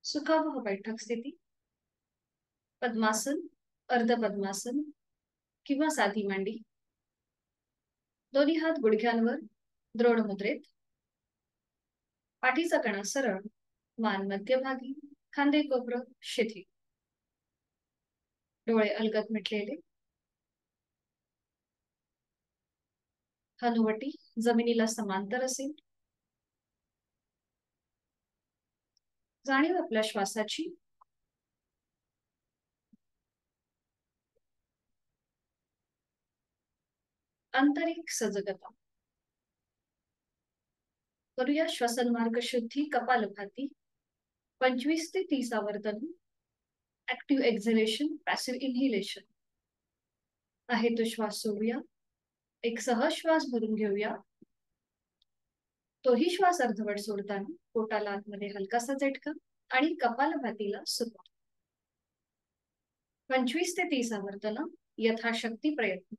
सुखावह बैठक स्थिती, पद्मासन, अर्ध पद्मासन किंवा साधी मांडी. दोन्ही हात गुडघ्यांवर द्रोण मुद्रेत. पाठीचा कणा सरळ, मान मध्यभागी, खांदे कोपरं शिथिल. डोळे अलगद मिटलेले. हनुवटी जमिनीला समांतर असेल. जाणीव आपल्या श्वासाची. आंतरिक सजगता. करूया श्वसन मार्ग शुद्धी कपालभाती. 25 ते 30 आवर्तन. Active exhalation, passive inhalation. आहे तो श्वास सोडूया. एक सहज श्वास भरून घेऊया. तोही श्वास अर्धवट सोडताना पोटाला आतमध्ये हलकासा झटका आणि कपालभातीला सुरुवात. 25 ते 30 आवर्तन, यथाशक्ती प्रयत्न.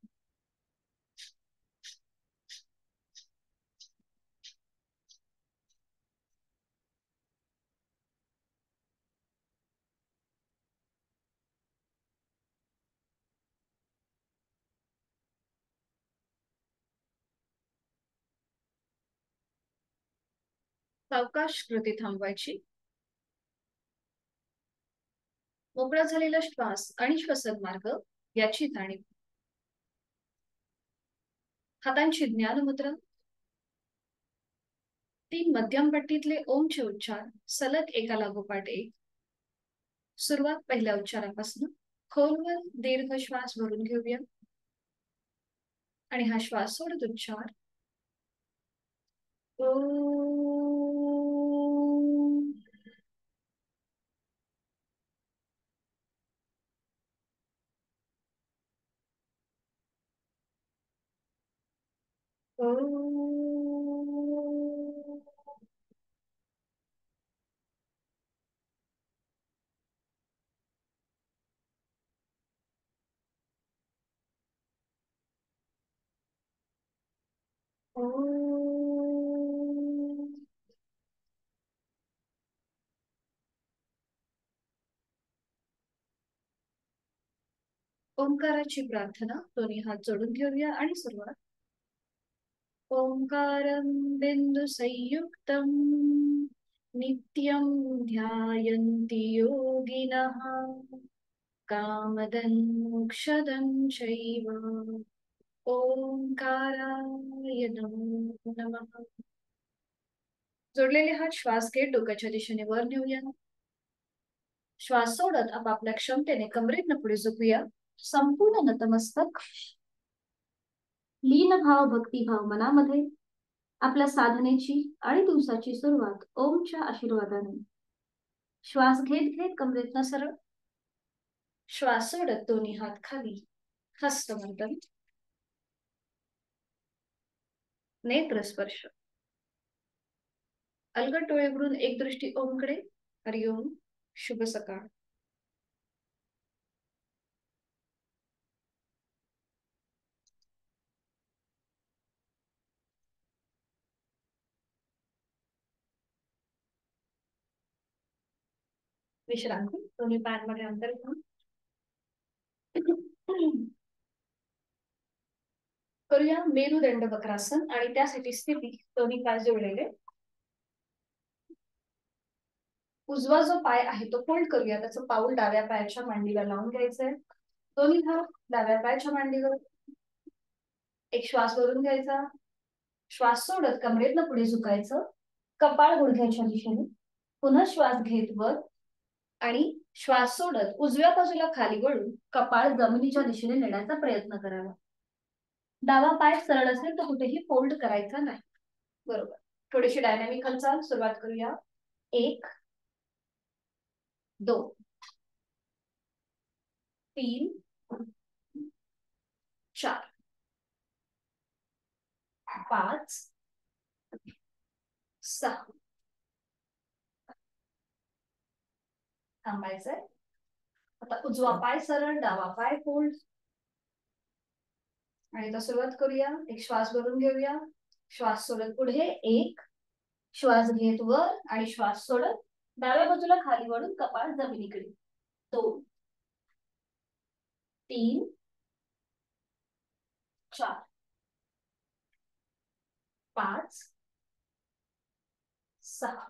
सावकाश कृती थांबवायची. मोकळा झालेला श्वास आणि श्वसन मार्ग याची जाणीव. हातांची ज्ञान मुद्रा. 3 मध्यम पट्टीतले ओमचे उच्चार सलग एका लागोपाठ एक. सुरुवात पहिल्या उच्चारापासून. खोलवर दीर्घ श्वास भरून घेऊया आणि हा श्वास सोडत उच्चार ओम. ओम. ओम. ओंकाराची प्रार्थना. दोन्ही हात जोडून घेऊया आणि सुरुवात. ओंकारं बिंदु संयुक्तं नित्यं ध्यायन्ति योगिनः कामदं मोक्षदं चैव. ओंकाराय नमो नमः. जोडलेले हात श्वास घेत डोक्याच्या दिशेने वर नेऊया. श्वास सोडत आपापल्या क्षमतेने कमरेतनं पुढे झुकूया. संपूर्ण नतमस्तक. लीन भाव, भक्तिभाव मनामध्ये. आपल्या साधनेची आणि दिवसाची सुरुवात ओमच्या आशीर्वादाने. श्वास घेत घेत कमरेतनं सरळ. श्वास सोडत दोन्ही हात खाली. हस्तमंथन. नेत्र स्पर्श. अलगद डोळे उघडून एक दृष्टी ओमकडे. हरिओम. शुभ सकाळ. विश्रांती. दोन्ही पायांमध्ये अंतर घेऊन करूया मेरुदंड वक्रासन आणि त्यासाठी स्थिती. दोन्ही पाय जोडलेले. उजवा जो पाय आहे तो फोल्ड करूया. त्याचं पाऊल डाव्या पायाच्या मांडीला लावून घ्यायचंय. दोन्ही हात डाव्या पायाच्या मांडीवर. एक श्वास भरून घ्यायचा. श्वास सोडत कमरेतनं पुढे झुकायचं. कपाळ गुडघ्याच्या दिशेने. पुन्हा श्वास घेत वर आणि श्वास सोडत उजव्या बाजूला खाली वळून कपाळ जमिनीच्या दिशेने नेण्याचा प्रयत्न करावा. डावा पाय सरळ असेल तर कुठेही फोल्ड करायचा नाही. बरोबर. थोडीशी डायनॅमिक हालचाल. सुरुवात करूया. 1 2 3 4 5 6. थांबायचंय. आता उजवा पाय सरळ, डावा पाय फोल्ड. आणि आता सुरुवात करूया. एक श्वास भरून घेऊया. श्वास सोडत पुढे 1. श्वास घेत वर आणि श्वास सोडत डाव्या बाजूला खाली वळून कपाळ जमिनीकडे. 2 3 4 5 6.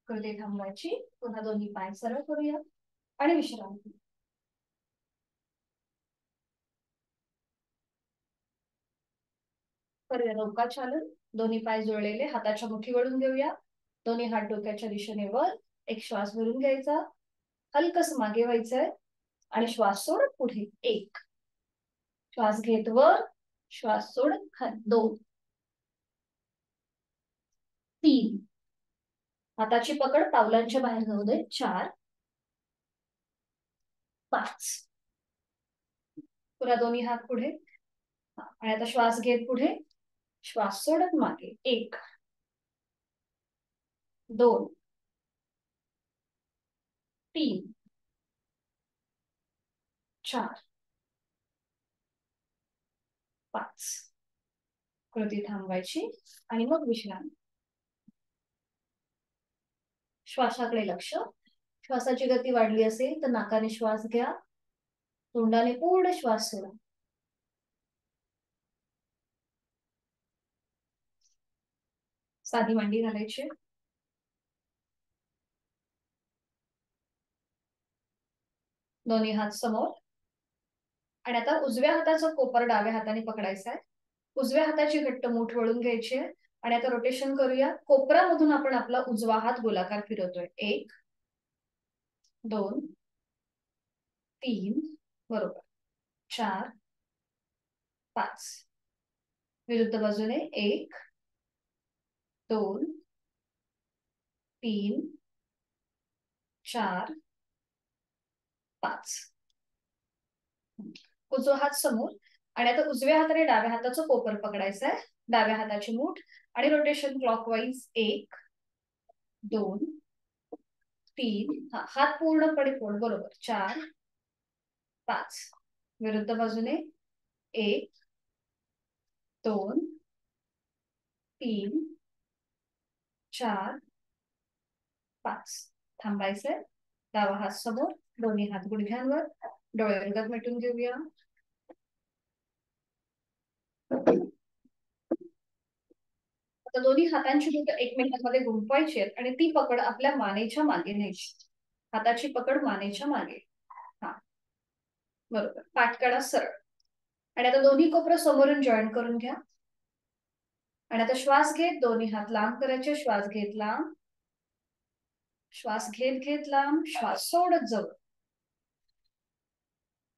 कृती थांबवायची. पुन्हा दोन्ही पाय सरळ करूया आणि विश्रांती. करूया नौकाचालन. दोन्ही पाय जुळलेले, हाताच्या मुठी वळून घेऊया. दोन्ही हात डोक्याच्या दिशेने वर. एक श्वास भरून घ्यायचा, हलकस मागे व्हायचंय आणि श्वास सोडत पुढे. 1 श्वास घेत वर, श्वास सोडत खाली. 2 3 हाताची पकड पावलांच्या बाहेर जाऊ दे. 4 5 पुन्हा दोन्ही हात पुढे आणि आता श्वास घेत पुढे, श्वास सोडत मागे. 1 2 3 4 5. कृती थांबवायची आणि मग विश्रांती. श्वासाकडे लक्ष. श्वासाची गती वाढली असेल तर नाकाने श्वास घ्या, तोंडाने पूर्ण श्वास सोडा. साधी मांडी घालायची. दोन्ही हात समोर आणि आता उजव्या हाताचा कोपर डाव्या हाताने पकडायचा आहे. उजव्या हाताची घट्ट मूठ वळून घ्यायची आहे आणि आता रोटेशन करूया. कोपरामधून आपण आपला उजवा हात गोलाकार फिरवतोय. 1 2 3 बरोबर. 4 5 विरुद्ध बाजूने. 1 2 3 4 5. उजवा हात समोर आणि आता उजव्या हाताने डाव्या हाताचं कोपर पकडायचं आहे. डाव्या हाताची मूठ आणि रोटेशन क्लॉकवाईज. 1 2 3 हात पूर्णपणे फोल्ड. बरोबर. 4 5 विरुद्ध बाजूने. 1 2 3 4 5. थांबायचंय. डावा हात समोर, दोन्ही हात गुडघ्यांवर. डोळे अलगद मिटून घेऊया. आता दोन्ही हातांची बोटं एकमेकांमध्ये गुंफवायची आहेत आणि ती पकड आपल्या मानेच्या मागे न्यायची. हाताची पकड मानेच्या मागे. हा बरोबर. पाठकडा सरळ आणि आता दोन्ही कोपरं समोरून जॉईन करून घ्या आणि आता श्वास घेत दोन्ही हात लांब करायचे. श्वास घेत लांब, श्वास घेत घेत लांब, श्वास सोडत जवळ.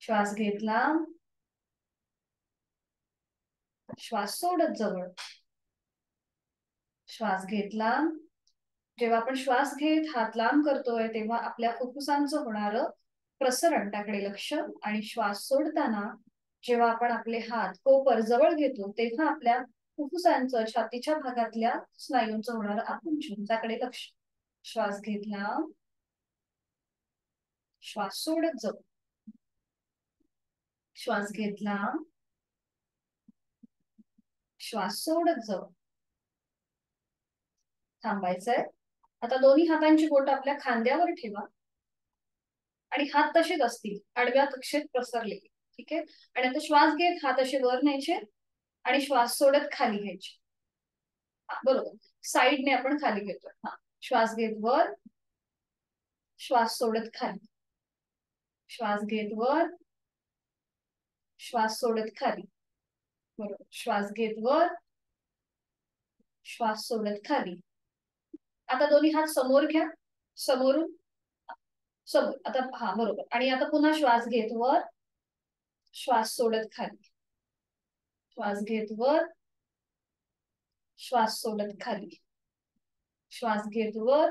श्वास घेत लांब, श्वास सोडत जवळ. श्वास घेत लांब. जेव्हा आपण श्वास घेत हात लांब करतोय तेव्हा आपल्या फुफ्फुसांचं होणारं प्रसरण त्याकडे लक्ष आणि श्वास सोडताना जेव्हा आपण आपले हात कोपर जवळ घेतो तेव्हा आपल्या फुफ्फुसांचं छातीच्या भागातल्या स्नायूंचं होणारं आकुंचन त्याकडे लक्ष. श्वास घेत लांब, श्वास सोडत जवळ. श्वास घेत लांब, श्वास सोडत जवळ. थांबायचंय. आता दोन्ही हातांची बोटं आपल्या खांद्यावर ठेवा आणि हात तसेच असतील आडव्या कक्षेत प्रसरलेले. ठीक आहे. आणि आता श्वास घेत हात असे वर न्यायचे आणि श्वास सोडत खाली घ्यायचे. बरोबर. साईडने आपण खाली घेतोय. हा श्वास घेत वर, श्वास सोडत खाली. श्वास घेत वर, श्वास सोडत खाली. बरोबर. श्वास घेत वर, श्वास सोडत खाली. आता दोन्ही हात समोर घ्या, समोरून समोर. आता हा बरोबर. आणि आता पुन्हा श्वास घेत वर, श्वास सोडत खाली. श्वास घेत वर, श्वास सोडत खाली. श्वास घेत वर,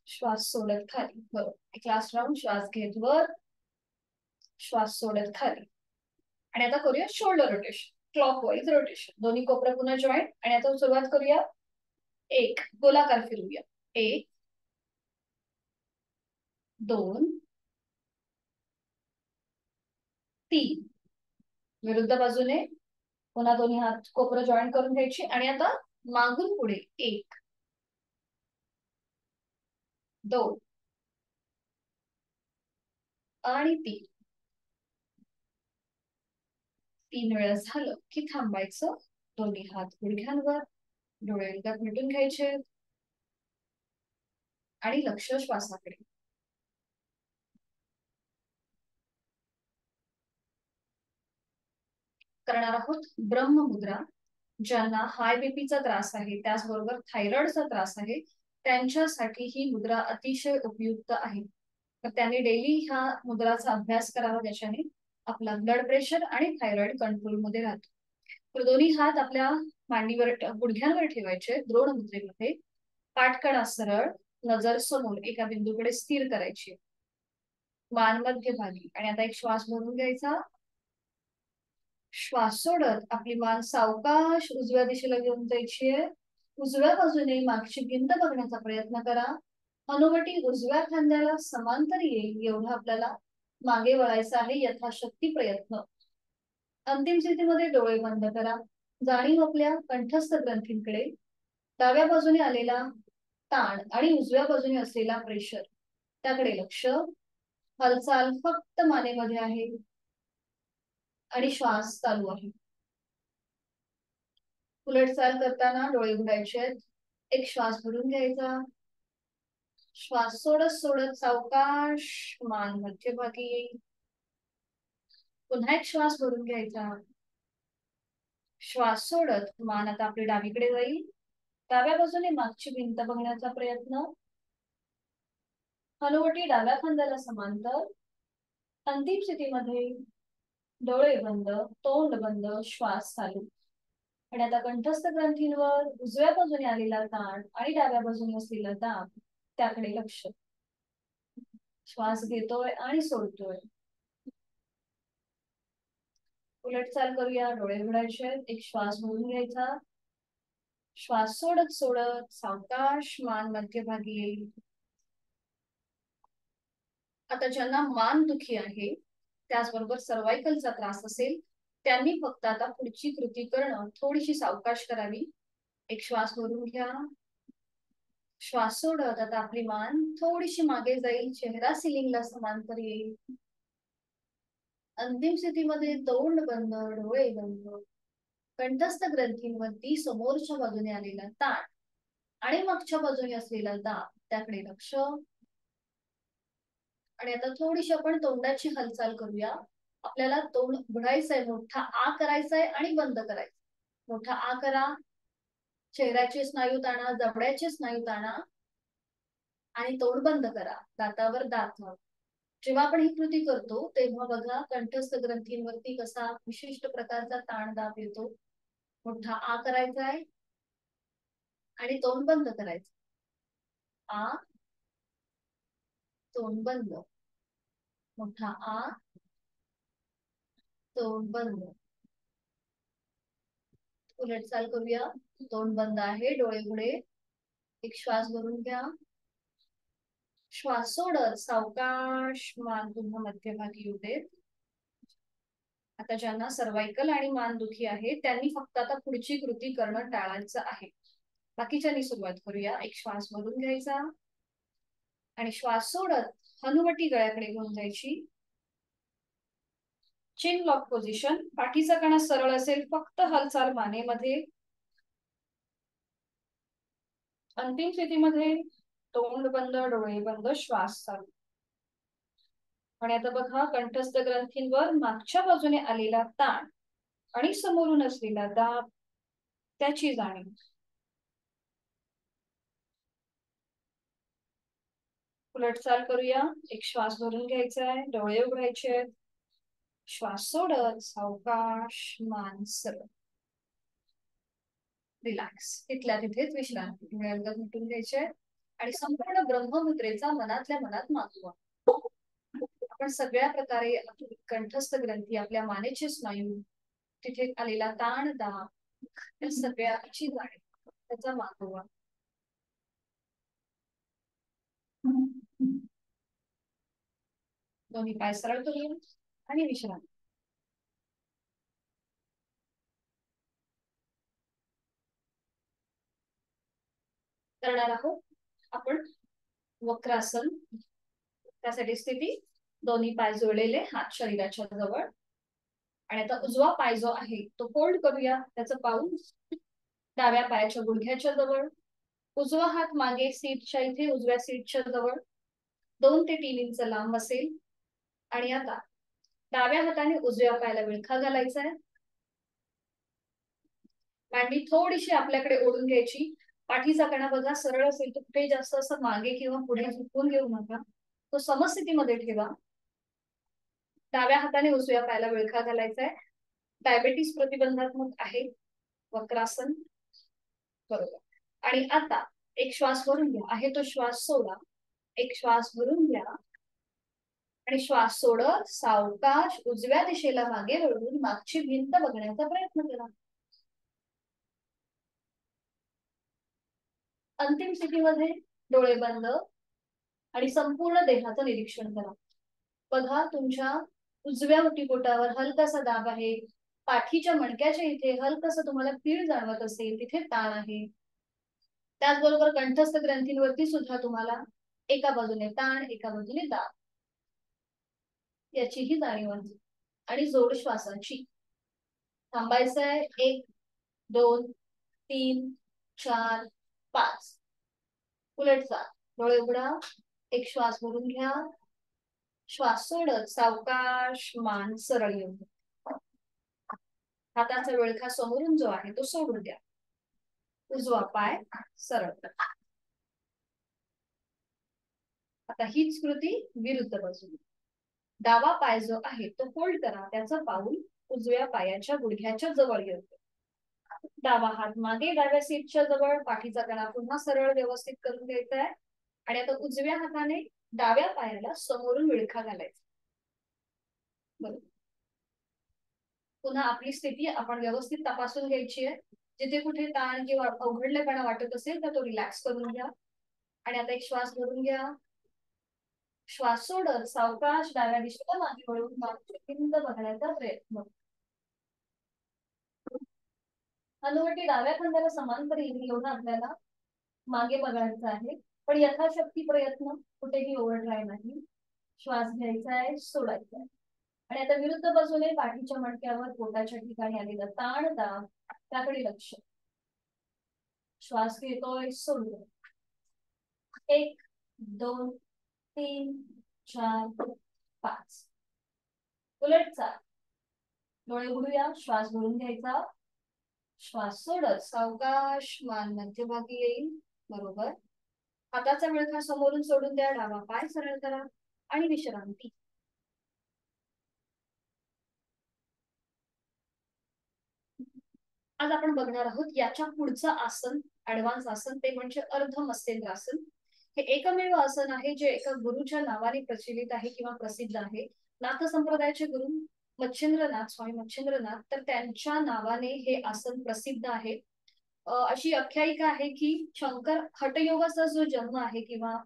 श्वास सोडत खाली. बरोबर. एक लास्ट राऊंड. श्वास घेत वर, श्वास सोडत खाली. आणि आता करूया शोल्डर रोटेशन, क्लॉकवाईज रोटेशन. दोन्ही कोपऱ्या पुन्हा जॉईंट आणि आता सुरुवात करूया. 1 गोलाकार फिरूया. 1 2 3 विरुद्ध बाजूने. पुन्हा दोन्ही हात कोपरं जॉईन करून घ्यायची आणि आता मागून पुढे 1, 2 आणि 3. 3 वेळा झालं की थांबायचं. दोन्ही हात गुडघ्यांवर, डोळे एकदा मिटून घ्यायचे आणि लक्ष श्वासाकडे. करणार आहोत ब्रह्ममुद्रा. ज्यांना हाय बीपीचा त्रास आहे, त्याचबरोबर थायरॉइडचा त्रास आहे, त्यांच्यासाठी ही मुद्रा अतिशय उपयुक्त आहे. तर त्यांनी डेली ह्या मुद्राचा अभ्यास करावा, ज्याच्याने आपला ब्लड प्रेशर आणि थायरॉइड कंट्रोलमध्ये राहतो. तर दोन्ही हात आपल्या मांडीवर गुडघ्यांवर ठेवायचे द्रोण मुद्रेमध्ये. पाठकडा सरळ, नजर समोर एका बिंदूकडे स्थिर करायची, मान मध्यभागी. आणि आता एक श्वास भरून घ्यायचा. श्वास सोडत आपली मान सावकाश उजव्या दिशेला घेऊन जायची आहे. उजव्या बाजूने मागची भिंत बघण्याचा प्रयत्न करा. हनुवटी उजव्या खांद्याला समांतर येईल एवढं आपल्याला मागे वळायचं आहे, यथाशक्ती प्रयत्न. अंतिम स्थितीमध्ये डोळे बंद करा. जाणीव आपल्या कंठस्थ ग्रंथींकडे. डाव्या बाजूने आलेला ताण आणि उजव्या बाजूने असलेला प्रेशर, त्याकडे लक्ष. हालचाल फक्त मानेमध्ये आहे आणि श्वास चालू आहे. उलट चाल करताना डोळे उघडायचे आहेत. एक श्वास भरून घ्यायचा. श्वास सोडत सोडत सावकाश मान मध्यभागी येईल. पुन्हा एक श्वास भरून घ्यायचा. श्वास सोडत मान आता आपली डावीकडे जाईल. डाव्या बाजूने मागची भिंत बघण्याचा प्रयत्न. हनुवटी डाव्या खांद्याला समांतर. अंतिम स्थितीमध्ये डोळे बंद, तोंड बंद, श्वास चालू. आणि आता कंठस्थ ग्रंथींवर उजव्या बाजूने आलेला ताण आणि डाव्या बाजूने असलेला दाब, त्याकडे लक्ष. श्वास घेतोय आणि सोडतोय. उलट चाल करूया. डोळे उघडायचे. एक श्वास भरून घ्यायचा. श्वास सोडत सोडत सावकाश मान मध्यभागी येईल. आता ज्यांना मान दुखी आहे, त्याचबरोबर सर्वायकलचा त्रास असेल, त्यांनी फक्त आता पुढची कृती करणं थोडीशी सावकाश करावी. एक श्वास भरून घ्या. श्वास सोडत आता आपली मान थोडीशी मागे जाईल, चेहरा सिलिंगला समांतर येईल. अंतिम स्थितीमध्ये तोंड बंद, डोळे बंद. कंठस्थ ग्रंथींवरती समोरच्या बाजूने आलेला ताण आणि मागच्या बाजूने असलेला दाब, त्याकडे लक्ष. आणि आता थोडीशी आपण तोंडाची हालचाल करूया. आपल्याला तोंड उघडायचंय, मोठा आ करायचाय आणि बंद करायचं. मोठा आ करा. चेहऱ्याचे स्नायू ताणा, जबड्याचे स्नायू ताणा आणि तोंड बंद करा. दातावर दात. जेव्हा आपण ही कृती करतो तेव्हा बघा कंठस्थ ग्रंथींवरती कसा विशिष्ट प्रकारचा ताण दाब येतो. मोठा आ करायचा आहे आणि तोंड बंद करायचं. आ, तोंड बंद. मोठा आ, तोंड बंद. उलट चाल करूया. तोंड बंद आहे, डोळे उघडे. एक श्वास भरून घ्या. श्वास सोडत सावकाश मान पुन्हा मध्यभागी येऊ देत. आता ज्यांना सर्वायकल आणि मान दुखी आहे, त्यांनी फक्त आता पुढची कृती करणं टाळायचं आहे. बाकीच्यांनी सुरुवात करूया. एक श्वास भरून घ्यायचा आणि श्वास सोडत हनुवटी गळ्याकडे घेऊन जायची. चिन लॉक पोझिशन. पाठीचा कणा सरळ असेल, फक्त हालचाल मानेमध्ये. अंतिम स्थितीमध्ये तोंड बंद, डोळे बंद, श्वास चालू. आणि आता बघा कंठस्थ ग्रंथींवर मागच्या बाजूने आलेला ताण आणि समोरून असलेला दाब, त्याची जाणीव. उलट चाल करूया. एक श्वास भरून घ्यायचा आहे, डोळे उघडायचे आहेत. श्वास सोडत सावकाश मान सरळ. रिलॅक्स. तिथल्या तिथेच विश्रांती. डोळे अलगद मिटून घ्यायचे आणि संपूर्ण ब्रह्ममुद्रेचा मनातल्या मनात मागवा. आपण सगळ्या प्रकारे कंठस्थ ग्रंथी, आपल्या मानेचे स्नायू, तिथे आलेला ताण दाब, त्या सगळ्याची जाणीव, त्याचा मागोवा. दोन्ही पाय सरळ करूया आणि विश्रांती. करणार आहोत आपण वक्रासन. त्यासाठी स्थिती दोन्ही पाय जोडलेले, हात शरीराच्या जवळ. आणि आता उजवा पाय जो आहे तो फोल्ड करूया. त्याचं पाऊल डाव्या पायाच्या गुडघ्याच्या जवळ, उजवा हात मागे सीटच्या इथे उजव्या सीटच्या जवळ 2 ते 3 इंच लांब असेल. आणि आता डाव्या हाताने उजव्या पायाला विळखा घालायचा आहे. मांडी थोडीशी आपल्याकडे ओढून घ्यायची. पाठीचा कणा बघा सरळ असेल तर कुठे जास्त असं मागे किंवा पुढे झुकून घेऊ नका, तो समस्थितीमध्ये ठेवा. डाव्या हाताने उजव्या पायाला विळखा घालायचा आहे. डायबेटीस प्रतिबंधात्मक आहे वक्रासन. बरोबर. आणि आता एक श्वास भरून घ्या. आहे तो श्वास सोडा. एक श्वास भरून घ्या आणि श्वास सोडत सावकाश उजव्या दिशेला मागे वळून मागची भिंत बघण्याचा प्रयत्न करा. अंतिम स्थितीमध्ये डोळे बंद आणि संपूर्ण देहाचं निरीक्षण करा. बघा तुमच्या उजव्या मुठीपोटावर हलकासा दाब आहे. पाठीच्या मणक्याच्या इथे हलकसं तुम्हाला पीळ जाणवत असेल, तिथे ताण आहे. त्याचबरोबर कंठस्थ ग्रंथींवरती सुद्धा तुम्हाला एका बाजूने ताण, एका बाजूने दाब याचीही जाणीव आहे. आणि जोड श्वासाची. थांबायचं आहे 1 2 3 4 5. उलटचा डोळे उघडा. एक श्वास भरून घ्या. श्वास सोडत सावकाश मान सरळ येऊन हाताचा विळखा समोरून जो आहे तो सोडून द्या. उजवा पाय सरळ करा. आता हीच कृती विरुद्ध बाजूने. डावा पाय जो आहे तो फोल्ड करा. त्याचं पाऊल उजव्या पायाच्या गुडघ्याच्या जवळ येतो. डावा हात मागे डाव्या सीटच्या जवळ, पाठीचा कणा पुन्हा सरळ व्यवस्थित करून घ्यायचा आहे. आणि आता उजव्या हाताने डाव्या पायाला समोरून विळखा घालायचा. बरोबर. पुन्हा आपली स्थिती आपण व्यवस्थित तपासून घ्यायची आहे. जिथे कुठे ताण किंवा अवघडलेपणा वाटत असेल तर तो रिलॅक्स करून घ्या. आणि आता एक श्वास भरून घ्या. श्वास सोडत सावकाश डाव्या दिशेला मागे वळून मागची भिंत बघण्याचा प्रयत्न. हनुवटी डाव्या खांद्याला समांतर येईल एवढं आपल्याला मागे बघायचं आहे. पण यथाशक्ती प्रयत्न, कुठेही ओव्हरड्राईव्ह नाही. श्वास घ्यायचा आहे, सोडायचा आहे. आणि आता विरुद्ध बाजूने पाठीच्या मणक्यावर पोटाच्या ठिकाणी आलेला ताण दाब त्याकडे लक्ष. श्वास घेतोय, सोडतोय. 1 2 3 4 5. उलटचा डोळे उघडूया. श्वास भरून घ्यायचा. श्वास सोडत सावकाश मान मध्यभागी येईल. बरोबर. हाताचा विळखा समोरून सोडून द्या. डावा पाय सरळ करा आणि विश्रांती. आज आपण बघणार आहोत याच्या पुढचं आसन, ऍडव्हान्स आसन, ते म्हणजे अर्ध मत्स्येंद्रासन. हे एकमेव आसन आहे जे एका गुरुच्या नावाने प्रचलित आहे किंवा प्रसिद्ध आहे. नाथ संप्रदायाचे गुरु मच्छिंद्रनाथ, स्वामी मच्छिंद्रनाथ, तर त्यांच्या नावाने हे आसन प्रसिद्ध आहे. अशी आख्यायिका आहे की शंकर हठयोगाचा जो जन्म आहे किंवा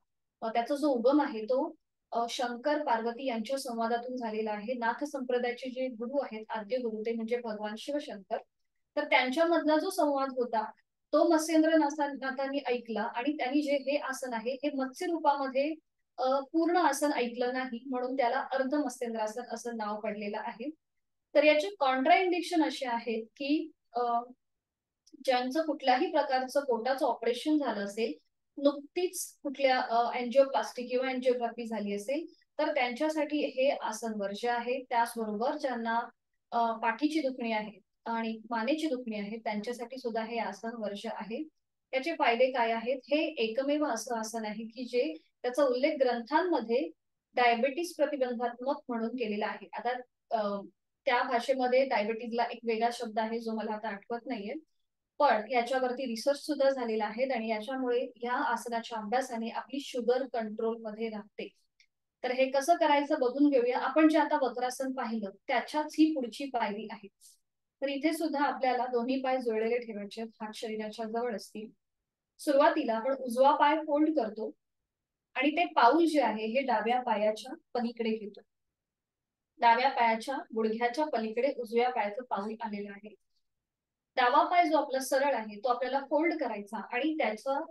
त्याचा जो उगम आहे तो शंकर पार्वती यांच्या संवादातून झालेला आहे. नाथ संप्रदायाचे जे गुरु आहेत, आद्य गुरु, ते म्हणजे भगवान शिवशंकर. तर त्यांच्यामधला जो संवाद होता तो मत्स्येंद्रनाथांनी ऐकला आणि त्यांनी जे हे आसन आहे हे मत्स्य रूपामध्ये पूर्ण आसन ऐकलं नाही, म्हणून त्याला अर्ध मत्स्येंद्रासन असं नाव पडलेलं आहे. तर याचे कॉन्ट्राइंडिकेशन असे आहेत की ज्यांचं कुठल्याही प्रकारचं पोटाचं ऑपरेशन झालं असेल, नुकतीच कुठल्या एन्जिओप्लास्टी किंवा एन्जिओग्राफी झाली असेल, तर त्यांच्यासाठी हे आसन वर्ज्य आहे. त्याचबरोबर ज्यांना पाठीची दुखणी आहे आणि मानेची दुखणी आहे त्यांच्यासाठी सुद्धा हे आसन वर्ज्य आहे. याचे फायदे काय आहेत? हे एकमेव असं आसन आहे की जे त्याचा उल्लेख ग्रंथांमध्ये डायबेटीस प्रतिबंधात्मक म्हणून केलेला आहे. आता त्या भाषेमध्ये डायबेटीजला एक वेगळा शब्द आहे जो मला आता आठवत नाहीये, पण याच्यावरती रिसर्च सुद्धा झालेला आहे आणि याच्यामुळे या आसनाच्या अभ्यासाने आपली शुगर कंट्रोल मध्ये राहते. तर हे कसं करायचं बघून घेऊया. आपण जे आता वक्रासन पाहिलं त्याच्याच ही पुढची पायरी आहे. तर इथे सुद्धा आपल्याला दोन्ही पाय जोडलेले ठेवायचे, हात शरीराच्या जवळ असतील. सुरुवातीला आपण उजवा पाय फोल्ड करतो आणि ते पाऊल जे आहे हे डाव्या पायाच्या पलीकडे घेतो. डाव्या पायाच्या गुडघ्याच्या पलीकडे उजव्या पायाचं पाऊल आलेलं आहे. डावा पाय जो आपला सरळ आहे तो आपल्याला फोल्ड करायचा आणि त्याचं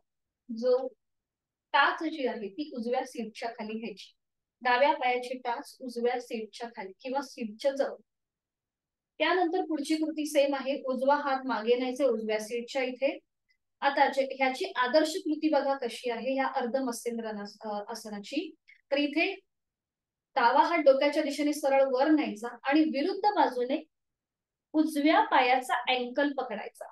जो टाच जी आहे ती उजव्या सीटच्या खाली घ्यायची. डाव्या पायाची टाच उजव्या सीटच्या खाली किंवा सीटच्या जवळ. त्यानंतर पुढची कृती सेम आहे. उजवा हात मागे न्यायचे उजव्या सीटच्या इथे. आता ह्याची आदर्श कृती बघा कशी आहे या अर्ध मत्स्येंद्र आसनाची. तर इथे डावा हात डोक्याच्या दिशेने सरळ वर न्यायचा आणि विरुद्ध बाजूने उजव्या पायाचा अँकल पकडायचा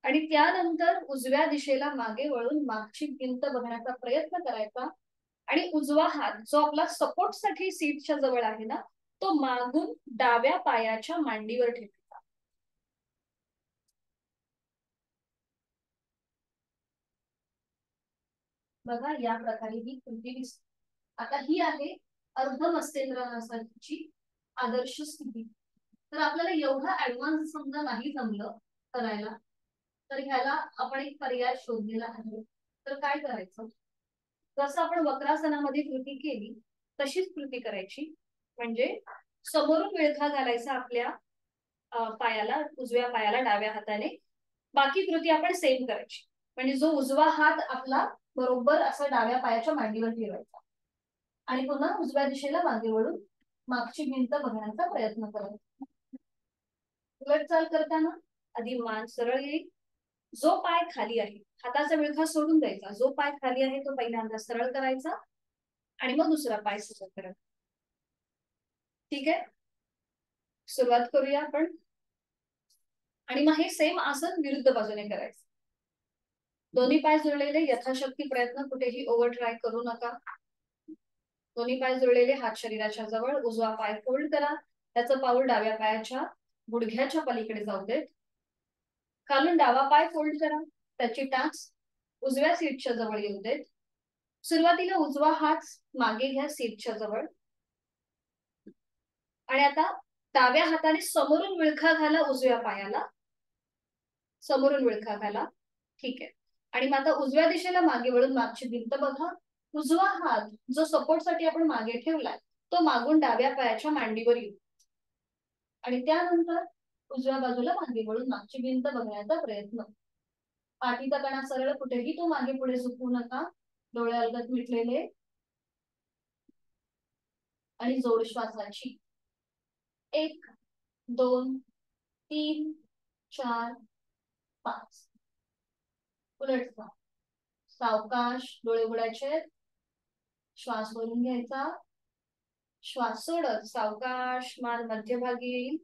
आणि त्यानंतर उजव्या दिशेला मागे वळून मागची भिंत बघण्याचा प्रयत्न करायचा आणि उजवा हात जो आपला सपोर्ट साठी सीटच्या जवळ आहे ना तो मागून डाव्या पायाच्या मांडीवर ठेवायचा. बघा या प्रकारे ही कृती दिसते. आता ही आहे अर्ध मत्स्येंद्रासनाची आदर्श स्थिती. तर आपल्याला एवढा ऍडव्हान्स समजा नाही जमलं करायला तर ह्याला आपण एक पर्याय शोधलेला आहे. तर काय करायचं, जसं आपण वक्रासनामध्ये कृती केली तशीच कृती करायची. म्हणजे समोरून विळखा घालायचा आपल्या पायाला, उजव्या पायाला डाव्या हाताने. बाकी कृती आपण सेम करायची. म्हणजे जो उजवा हात आपला बरोबर असा डाव्या पायाच्या मांडीवर ठेवायचा आणि पुन्हा उजव्या दिशेला मागे वळून मागची भिंत बघण्याचा प्रयत्न करायचा. उलट चाल करताना आधी मान सरळ येईल. जो पाय खाली आहे हाताचा विळखा सोडून द्यायचा. जो पाय खाली आहे तो पहिल्यांदा सरळ करायचा आणि मग दुसरा पाय सरळ करायचा. ठीक आहे, सुरुवात करूया आपण. आणि मग हे सेम आसन विरुद्ध बाजूने करायचं. दोन्ही पाय जुळलेले, यथाशक्ती प्रयत्न कुठेही ओव्हर ट्राय करू नका. दोन्ही पाय जुळलेले, हात शरीराच्या जवळ, उजवा पाय फोल्ड करा. त्याचं पाऊल डाव्या पायाच्या गुडघ्याच्या पलीकडे जाऊ देत. खालून डावा पाय फोल्ड करा. त्याची टाच उजव्या सीटच्या जवळ येऊ देत. सुरुवातीला उजवा हात मागे घ्या सीटच्या जवळ आणि आता डाव्या हाताने समोरून विळखा घाला उजव्या पायाला. समोरून विळखा घाला. ठीक आहे. आणि मग आता उजव्या दिशेला मागे वळून मागची भिंत बघा. उजवा हात जो सपोर्ट साठी आपण मागे ठेवलाय तो मागून डाव्या पायाच्या मांडीवर येऊ आणि त्यानंतर उजव्या बाजूला मागे वळून मागची भिंत बघण्याचा प्रयत्न. पाठीचा कणा सरळ, कुठेही तो मागे पुढे झुकू नका. डोळे अलगद मिटलेले आणि जोड श्वासाची. 1 2 3 4 5. उलट सावकाश डोळे उघडायचे. श्वास भरून घ्यायचा. श्वास सोडत सावकाश मान मध्यभागी येईल.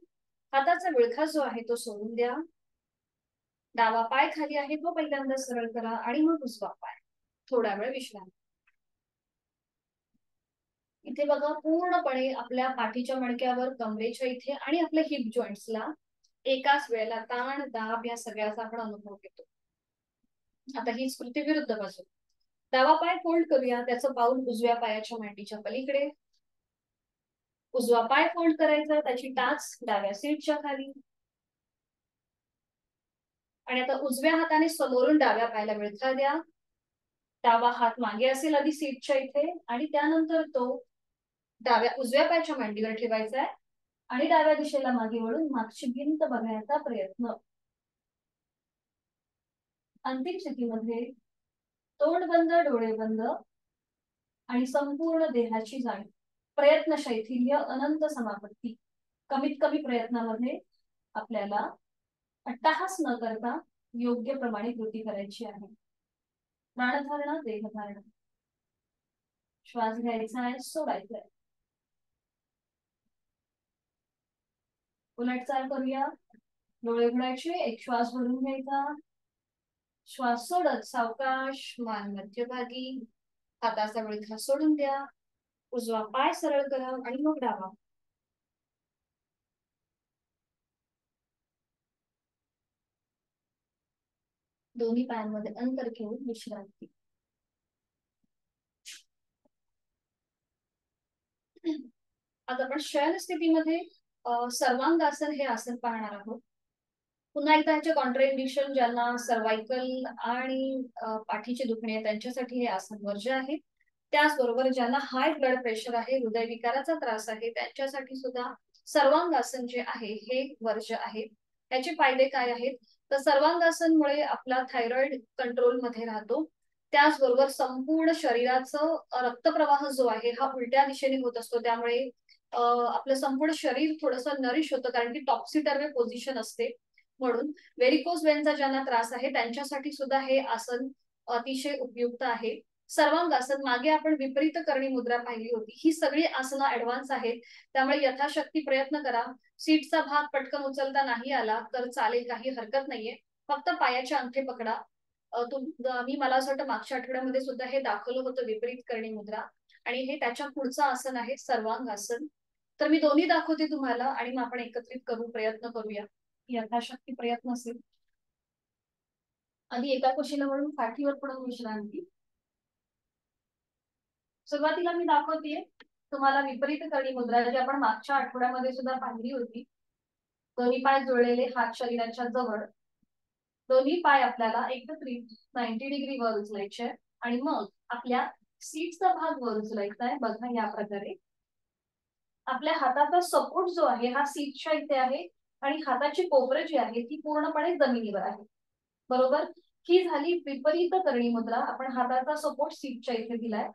हाताचा विळखा जो आहे तो सोडून द्या. डावा पाय खाली आहे तो पहिल्यांदा सरळ करा आणि मग उजवा पाय. थोडा वेळ विश्रांती. इथे बघा पूर्णपणे आपल्या पाठीच्या मणक्यावर, कमरेच्या इथे आणि आपल्या हिप जॉईंट्सला एकाच वेळेला ताण दाब या सगळ्याचा आपण अनुभव घेतो. आता ही स्मृती विरुद्ध बाजू. डावा पाय फोल्ड करूया. त्याचं पाऊल उजव्या पायाच्या मांडीच्या पलीकडे. उजवा पाय फोल्ड करायचा. त्याची टाच डाव्या सीटच्या खाली आणि आता उजव्या हाताने समोरून डाव्या पायाला विळखा द्या. डावा हात मागे असेल आधी सीटच्या इथे आणि त्यानंतर तो उजव्या पायाच्या मांडीवर ठेवायचा आहे आणि डाव्या दिशेला मागे वळून मागची भिंत बघण्याचा प्रयत्न. अंतिम स्थितीमध्ये तोंड बंद, डोळे बंद आणि संपूर्ण देहाची जाणीव. प्रयत्न शैथिल्य, अनंत समापत्ती. कमीत कमी प्रयत्नामध्ये आपल्याला अट्टहास न करता योग्य प्रमाणे कृती करायची आहे. प्राणधारणा, देहधारणा. श्वास घ्यायचा आहे, सोडायचा आहे. उलट चाल करूया. डोळे उघडायचे. एक श्वास भरून घ्यायचा. श्वास सोडत सावकाश मान मध्यभागी. हाताचा विळखा सोडून द्या. उजवा पाय सरळ करा आणि मग डावा. दोन्ही पायांमध्ये अंतर घेऊन विश्रांती. आता आपण शयन स्थितीमध्ये सर्वांगासन हे आसन पाहणार आहोत. पुन्हा एकदा ह्याचे कॉन्ट्राइंडिशन, ज्यांना सर्वायकल आणि पाठीचे दुखणे आहे त्यांच्यासाठी हे आसन वर्ज्य आहे. त्याचबरोबर ज्यांना हाय ब्लड प्रेशर आहे, हृदयविकाराचा त्रास आहे त्यांच्यासाठी सुद्धा सर्वांगासन जे आहे हे वर्ज्य आहे. याचे फायदे काय आहेत? तर सर्वांगासनमुळे आपला थायरॉइड कंट्रोलमध्ये राहतो. त्याचबरोबर संपूर्ण शरीराचं रक्तप्रवाह जो आहे हा उलट्या दिशेने होत असतो. त्यामुळे आपलं संपूर्ण शरीर थोडंसं नरिश होतं, कारण की टॉप्सी-टर्वे पोझिशन असते. म्हणून व्हेरिकोज वेनचा ज्यांना त्रास आहे त्यांच्यासाठी सुद्धा हे आसन अतिशय उपयुक्त आहे. सर्वांगासन मागे आपण विपरीत करणी मुद्रा पाहिली होती. ही सगळी आसनं ऍडव्हान्स आहेत. त्यामुळे यथाशक्ती प्रयत्न करा. सीटचा भाग पटकन उचलता नाही आला तर चालेल, काही हरकत नाहीये. फक्त पायाचे अंगठे पकडा. मी मला असं वाटतं मागच्या आठवड्यामध्ये सुद्धा हे दाखवलं होतं विपरीत करणी मुद्रा, आणि हे त्याच्या पुढचं आसन आहे सर्वांगासन. तर मी दोन्ही दाखवते तुम्हाला आणि मग आपण एकत्रित करू, प्रयत्न करूया. यथाशक्ती प्रयत्न असेल. आधी एका कुशीला वळून पाठीवर पडून विश्रांती. सुरुवातीला मी दाखवते तुम्हाला विपरीत करणी मुद्रा, जी आपण मागच्या आठवड्यामध्ये सुद्धा पाहिली होती. दोन्ही पाय जुळलेले, हात शरीराच्या जवळ. दोन्ही पाय आपल्याला एकत्रित 90 डिग्री वर उचलायचे आणि मग आपल्या सीटचा भाग वर उचलायचा आहे. बघा या प्रकारे आपल्या हाताचा सपोर्ट जो आहे हा सीटच्या इथे आहे आणि हाताची कोपरं जी आहे ती पूर्णपणे जमिनीवर आहे. बरोबर? ही झाली विपरीत करणी मुद्रा. आपण हाताचा सपोर्ट सीटच्या इथे दिलाय.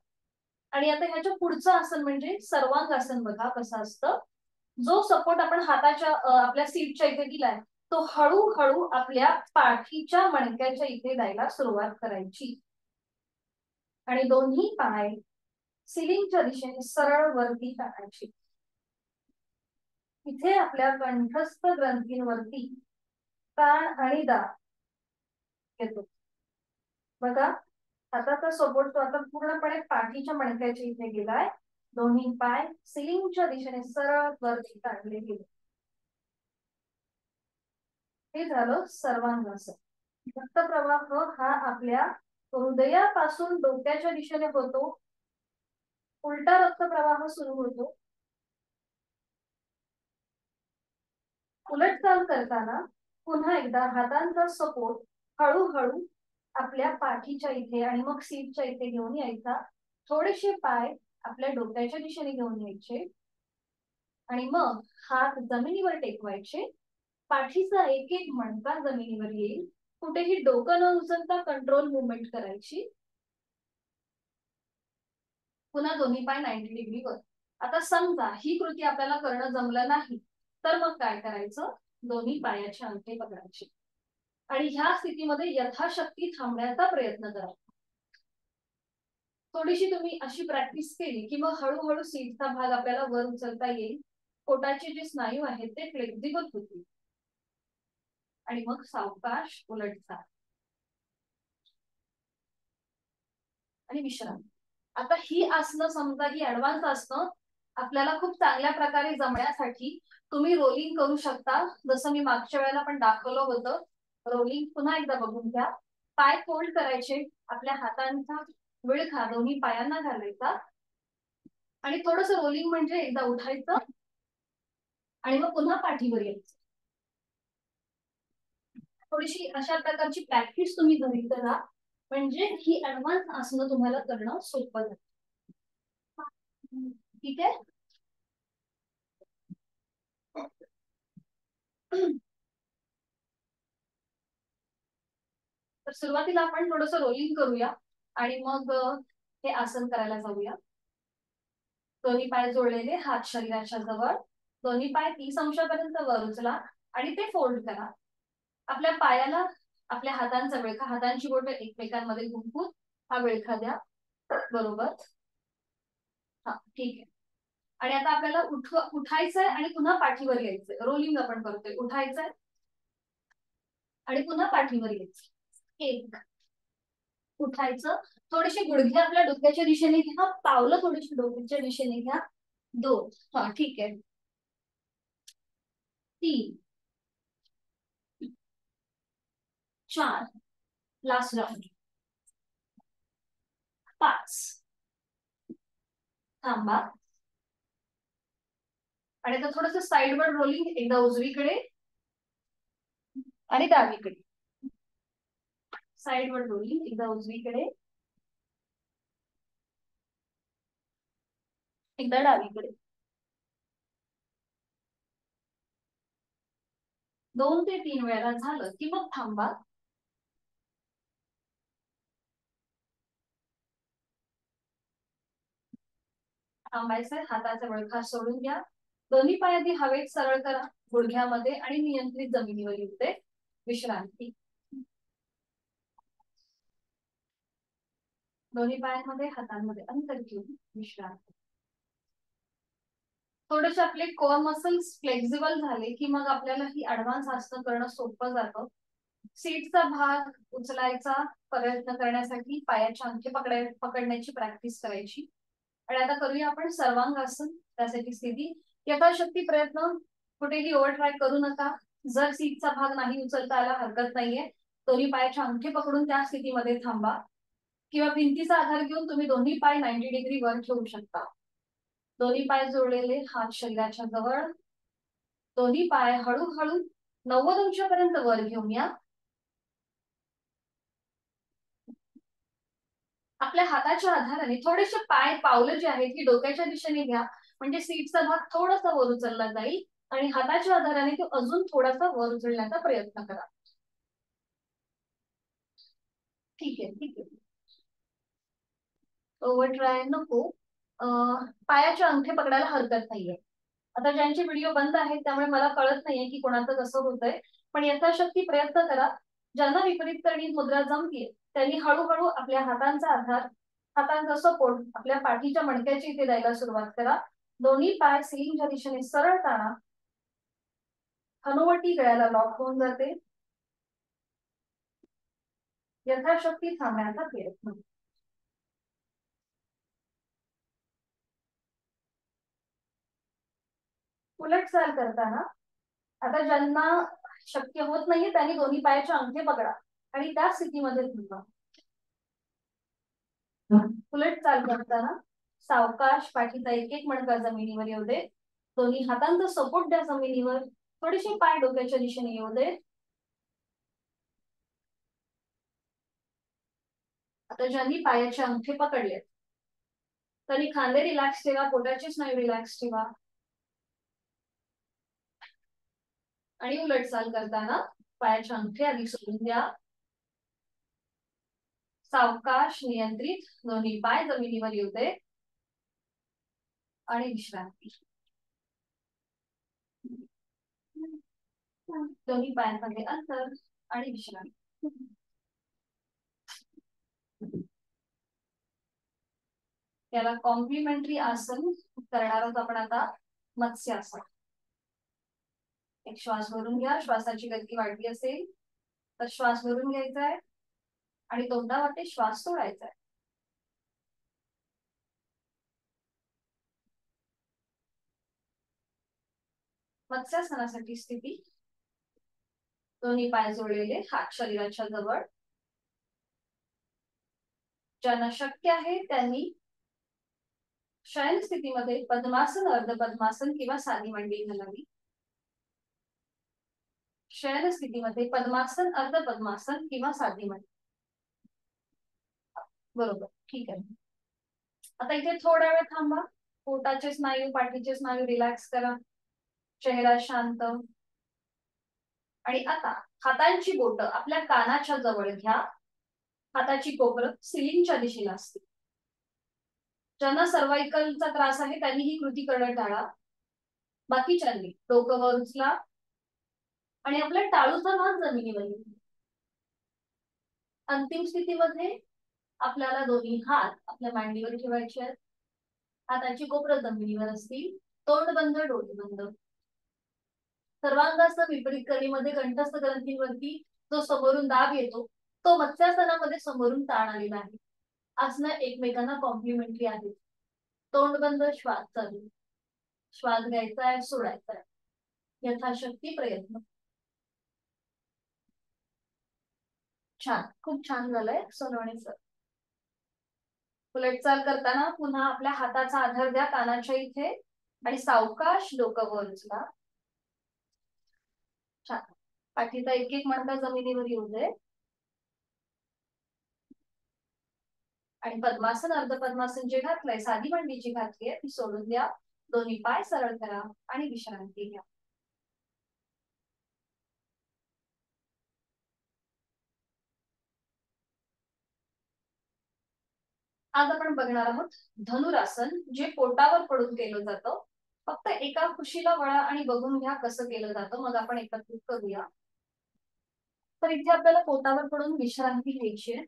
आणि आता ह्याच्या पुढचं आसन म्हणजे सर्वांगासन. बघा कसं असतं. जो सपोर्ट आपण हाताच्या आपल्या सीटच्या इथे दिलाय तो हळूहळू आपल्या पाठीच्या मणक्याच्या इथे द्यायला सुरुवात करायची आणि दोन्ही पाय सिलिंगच्या दिशेने सरळ वरती टाकायचे. इथे आपल्या कंठस्थ ग्रंथींवरती ताण आणि दाब येतो. बघा हाताचा सपोर्ट तो आता पूर्णपणे पाठीच्या मणक्याच्या इथे गेलाय. दोन्ही पाय सिलिंगच्या दिशेने सरळ वरती काढले गेले. हे झालं सर्वांगासन. रक्तप्रवाह हा आपल्या हृदयापासून डोक्याच्या दिशेने होतो. उलटा रक्तप्रवाह सुरू होतो. उलट चाल करताना पुन्हा एकदा हातांचा सपोर्ट हळूहळू आपल्या पाठीच्या इथे आणि मग सीटच्या इथे घेऊन यायचा. थोडेसे पाय आपल्या डोक्याच्या दिशेने घेऊन यायचे आणि मग हात जमिनीवर टेकवायचे. पाठीचा एक एक मणका जमिनीवर येईल. कुठेही डोकं न उचलता कंट्रोल मुवमेंट करायची. पुन्हा दोन्ही पाय 90 डिग्री वर. आता समजा ही कृती आपल्याला करणं जमलं नाही तर मग काय करायचं? दोन्ही पायाचे अंगठे पकडायचे आणि ह्या स्थितीमध्ये यथाशक्ती थांबण्याचा प्रयत्न करा. थोडीशी तुम्ही अशी प्रॅक्टिस केली की मग हळूहळू सीटचा भाग आपल्याला वर उचलता येईल. पोटाचे जे स्नायू आहेत ते फ्लेक्झिबल होतील आणि मग सावकाश उलट चाल आणि विश्रांती. आता ही आसनं समजा ही ऍडव्हान्स आसनं आपल्याला खूप चांगल्या प्रकारे जमण्यासाठी तुम्ही रोलिंग करू शकता. जसं मी मागच्या वेळेला पण दाखवलं होतं. रोलिंग पुन्हा एकदा बघून घ्या. पाय फोल्ड करायचे. आपल्या हातांचा विळखा दोन्ही पायांना घालायचा आणि थोडस रोलिंग म्हणजे एकदा उठायचं आणि मग पुन्हा पाठीवर यायचं. थोडीशी अशा प्रकारची प्रॅक्टिस तुम्ही घरी करा म्हणजे ही ऍडव्हान्स आसनं तुम्हाला करणं सोपं जाईल. ठीक आहे. तर सुरुवातीला आपण थोडस रोलिंग करूया आणि मग हे आसन करायला जाऊया. दोन्ही पाय जोडलेले, हात शरीराच्या जवळ. दोन्ही पाय 30 अंशापर्यंत वर उचला आणि ते फोल्ड करा. आपल्या पायाला आपल्या हातांचा विळखा, हातांची बोटं एकमेकांमध्ये गुंफून हा विळखा द्या. बरोबर. हा ठीक आहे. आणि आता आपल्याला उठायचंय आणि पुन्हा पाठीवर यायचंय. रोलिंग आपण करतोय. उठायचंय आणि पुन्हा पाठीवर यायचं. एक, उठायचं. थोडेसे गुडघे आपल्या डोक्याच्या दिशेने घ्या. पावलं थोडीशी डोक्याच्या दिशेने घ्या. 2, हा ठीक आहे. 3, 4, लास्ट राऊंड. 5, थांबा. आणि आता थोडस साईडवर रोलिंग. एकदा उजवीकडे आणि डावीकडे. साईडवर रोलिंग. एकदा उजवीकडे, एकदा डावीकडे. 2 ते 3 वेळा झालं की मग थांबा. थांबायचंय. हाताचा वळखार सोडून घ्या. दोन्ही पाय आधी हवेत सरळ करा, गुडघ्यामध्ये आणि नियंत्रित जमिनीवर येऊ दे. विश्रांती. दोन्ही पायांमध्ये हातांमध्ये अंतर घेऊन विश्रांती. थोडेसे आपले कोर मसल्स फ्लेक्झिबल झाले की मग आपल्याला ही ऍडव्हान्स आसन करणं सोपं जातं. सीटचा भाग उचलायचा प्रयत्न करण्यासाठी पायाच्या अंगठे पकडण्याची प्रॅक्टिस करायची. आणि आता करूया आपण सर्वांगासन. त्यासाठी स्थिती यथाशक्ती प्रयत्न, कुठेही ओव्हर ट्राय करू नका. जर सीटचा भाग नाही उचलता आला हरकत नाहीये, दोन्ही पायाच्या अंगठे पकडून त्या स्थितीमध्ये थांबा किंवा भिंतीचा आधार घेऊन तुम्ही दोन्ही पाय 90 डिग्री वर ठेवू शकता. दोन्ही पाय जोडलेले, हात शरीराच्या जवळ. दोन्ही पाय हळूहळू 90 अंशापर्यंत वर घेऊन या. आपल्या हाताच्या आधाराने थोडेसे पाय पावलं जे आहेत ती डोक्याच्या दिशेने घ्या, म्हणजे सीटचा भाग थोडासा वर उचलला जाईल आणि हाताच्या आधाराने तो अजून थोडासा वर उचलण्याचा प्रयत्न करा. ठीक आहे, ठीक आहे. ओव्हर ट्राय नको. पायाचे अंगठे पकडायला हरकत नाहीये. आता ज्यांचे व्हिडिओ बंद आहेत त्यामुळे मला कळत नाहीये की कोणाचं कसं होतंय, पण यथाशक्ती प्रयत्न करा. ज्यांना विपरीत करणी मुद्रा जमतीये त्यांनी हळूहळू आपल्या हातांचा आधार, हातांचा सपोर्ट आपल्या पाठीच्या मणक्याच्या इथे द्यायला सुरुवात करा. दोन्ही पाय सिलिंगच्या दिशेने सरळ ताणा. हनुवटी गळ्याला लॉक होऊन जाते. यथाशक्ती थांबण्याचा प्रयत्न. उलट चाल करताना आता ज्यांना शक्य होत नाहीये त्यांनी दोन्ही पायाचे अंगठे पकडा आणि त्या स्थितीमध्ये थांबा. उलट चाल करताना सावकाश पाठीचा एक एक मणका जमिनीवर येऊ दे. दोन्ही हातांचा सपोर्ट द्या जमिनीवर. थोडेसे पाय डोक्याच्या दिशेने येऊ दे. आता ज्यांनी पायाचे अंगठे पकडले त्यांनी खांदे रिलॅक्स ठेवा, पोटाचे स्नायू रिलॅक्स ठेवा. आणि उलट चाल करताना पायाचे अंगठे आधी सोडून द्या. सावकाश नियंत्रित दोन्ही पाय जमिनीवर येऊ दे आणि विश्रांती. दोन्ही पायांमध्ये अंतर आणि विश्रांती. त्याला कॉम्प्लिमेंटरी आसन करणार आहोत आपण आता, मत्स्य आसन. एक श्वास भरून घ्या. श्वासाची गती वाढली असेल तर श्वास भरून घ्यायचा आहे आणि तोंडावाटे श्वास सोडायचा आहे. मत्स्यासनासाठी स्थिती दोन्ही पाय जोडलेले, हात शरीराच्या जवळ. ज्यांना शक्य आहे त्यांनी शयन स्थितीमध्ये पद्मासन, अर्ध पद्मासन किंवा साधी मांडी घालावी. शयन स्थितीमध्ये पद्मासन, अर्ध पद्मासन किंवा साधी मांडी. बरोबर, ठीक आहे. आता इथे थोडा वेळ थांबा. पोटाचे स्नायू, पाठीचे स्नायू रिलॅक्स करा. चेहरा शांत. आणि आता हातांची बोट आपल्या कानाच्या जवळ घ्या. हाताची कोपरं सिलिंगच्या दिशेला असते. ज्यांना सर्वाइकलचा त्रास आहे त्यांनी ही कृती करणं टाळा. बाकीच्यांनी डोकं वर उचला आणि आपल्या टाळूचा भाग जमिनीवर घेऊ. अंतिम स्थितीमध्ये आपल्याला दोन्ही हात आपल्या मांडीवर ठेवायचे आहेत. हाताची कोपरं जमिनीवर असतील. तोंड बंद, डोळे बंद. सर्वांगासन विपरीत करीमध्ये कंठस्थ ग्रंथींवरती जो समोरून दाब येतो तो मत्स्यासनामध्ये समोरून ताण आलेला आहे. आसनं एकमेकांना कॉम्प्लिमेंटरी आहेत. तोंड बंद, श्वास चालू. श्वास घ्यायचा आहे, सोडायचा आहे. यथाशक्ती प्रयत्न. छान, खूप छान झालंय सोनवणे सर. उलट चाल करताना पुन्हा आपल्या हाताचा आधार द्या कानाच्या इथे आणि सावकाश डोकं वर उचला. छान. पाठीचा एक एक मणका जमिनीवर येऊ दे आणि पद्मासन, अर्ध पद्मासन जे घातलंय, साधी मांडी जी घातली आहे ती सोडून द्या. दोन्ही पाय सरळ करा आणि विश्रांती घ्या. आज आपण बघणार आहोत धनुरासन, जे पोटावर पडून केलं जातं. फक्त एका खुशीला वळा आणि बघून घ्या कसं केलं जातं, मग आपण एकत्रित करूया. तर इथे आपल्याला पोटावर पडून विश्रांती घ्यायची आहे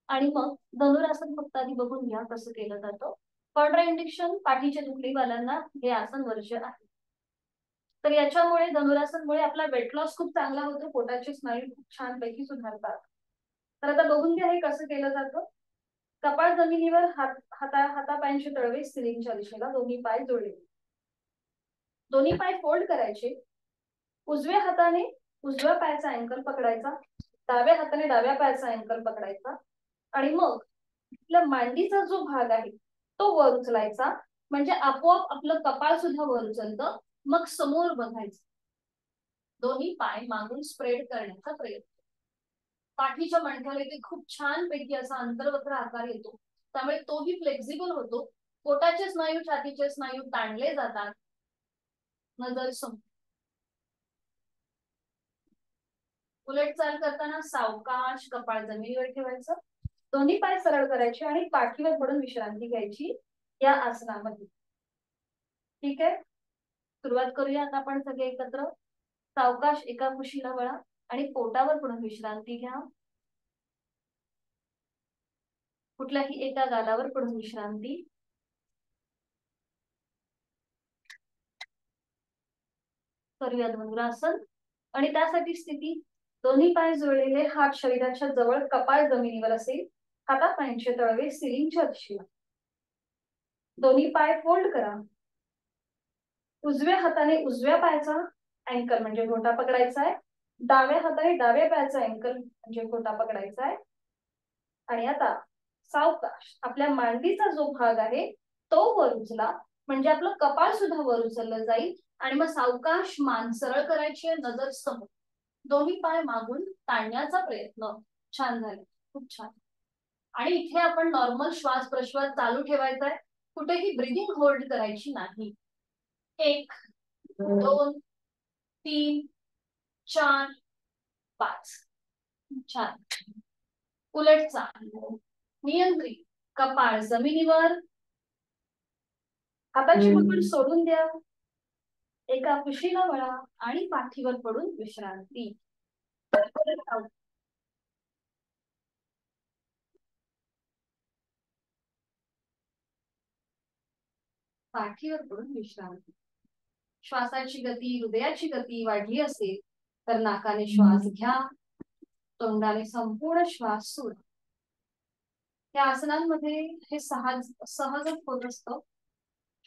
आणि मग धनुरासन फक्त आधी बघून घ्या कसं केलं जातं. कॉन्ट्राइंडिक्शन पाठीच्या दुखणीवाल्यांना हे आसन वर्ज्य आहे. तर याच्यामुळे धनुरासनमुळे आपला वेट लॉस खूप चांगला होतो, पोटाचे स्नायू खूप छानपैकी सुधारतात. तर आता बघून घ्या हे कसं केलं जातं. कपाळ जमिनीवर हातापायांचे तळवे स्त्रीच्या दिशेला, दोन्ही पाय जोडले, दोन्ही पाय फोल्ड करायचे. उजव्या हाताने उजव्या पायाचा अँकल पकडायचा, डाव्या हाताने डाव्या पायाचा अँकल पकडायचा आणि मग आपल्या मांडीचा जो भाग आहे तो वर उचलायचा, म्हणजे आपोआप आपलं कपाळ सुद्धा वर उचलतं. मग समोर बघायचं, दोन्ही पाय मागून स्प्रेड करण्याचा प्रयत्न. पाठीच्या मणक्याला इथे खूप छान पैकी असा अंतर्वक्र आकार येतो, त्यामुळे तोही फ्लेक्झिबल होतो. पोटाचे स्नायू छातीचे स्नायू ताणले जातात. नजर समोर. उलट चाल करताना सावकाश कपाळ जमिनीवर ठेवायचं, दोन्ही पाय सरळ करायचे आणि पाठीवर पडून विश्रांती घ्यायची या आसनामध्ये. ठीक आहे, सुरुवात करूया आता आपण सगळे एकत्र. सावकाश एका कुशीला वळा आणि पोटावर पडून विश्रांती घ्या. कुठल्याही एका गालावर पडून विश्रांती. करूया धनुरासन आणि त्यासाठी स्थिती, दोन्ही पाय जोडलेले, हात शरीराच्या जवळ, कपाळ जमिनीवर असेल, हातापायांचे तळवे सिलिंगच्या दिशेला, दोन्ही पाय फोल्ड करा. उजव्या हाताने उजव्या पायाचा अँकल म्हणजे घोटा पकडायचा आहे, डाव्या हाताने डाव्या पायाचा अँकल म्हणजे घोटा पकडायचा आहे. आणि आता सावकाश आपल्या मांडीचा जो भाग आहे तो वर उचला, म्हणजे आपलं कपाळ सुद्धा वर उचललं जाईल. आणि मग सावकाश मान सरळ करायची, नजर समोर, दोन्ही पाय मागून ताणण्याचा प्रयत्न. छान झाले, खूप छान. आणि इथे आपण नॉर्मल श्वास प्रश्वास चालू ठेवायचा आहे, कुठेही ब्रिदिंग होल्ड करायची नाही. 1 2 3 4 5. छान. उलट चाल, नियंत्रित, कपाळ जमिनीवर, हाताची पकड सोडून द्या, एका कुशीला वळा आणि पाठीवर पडून विश्रांती. पाठीवर पडून विश्रांती. श्वासाची गती, हृदयाची गती वाढली असेल तर नाकाने श्वास घ्या, तोंडाने संपूर्ण श्वास सोडा. या आसनांमध्ये हे सहजच होत असतं.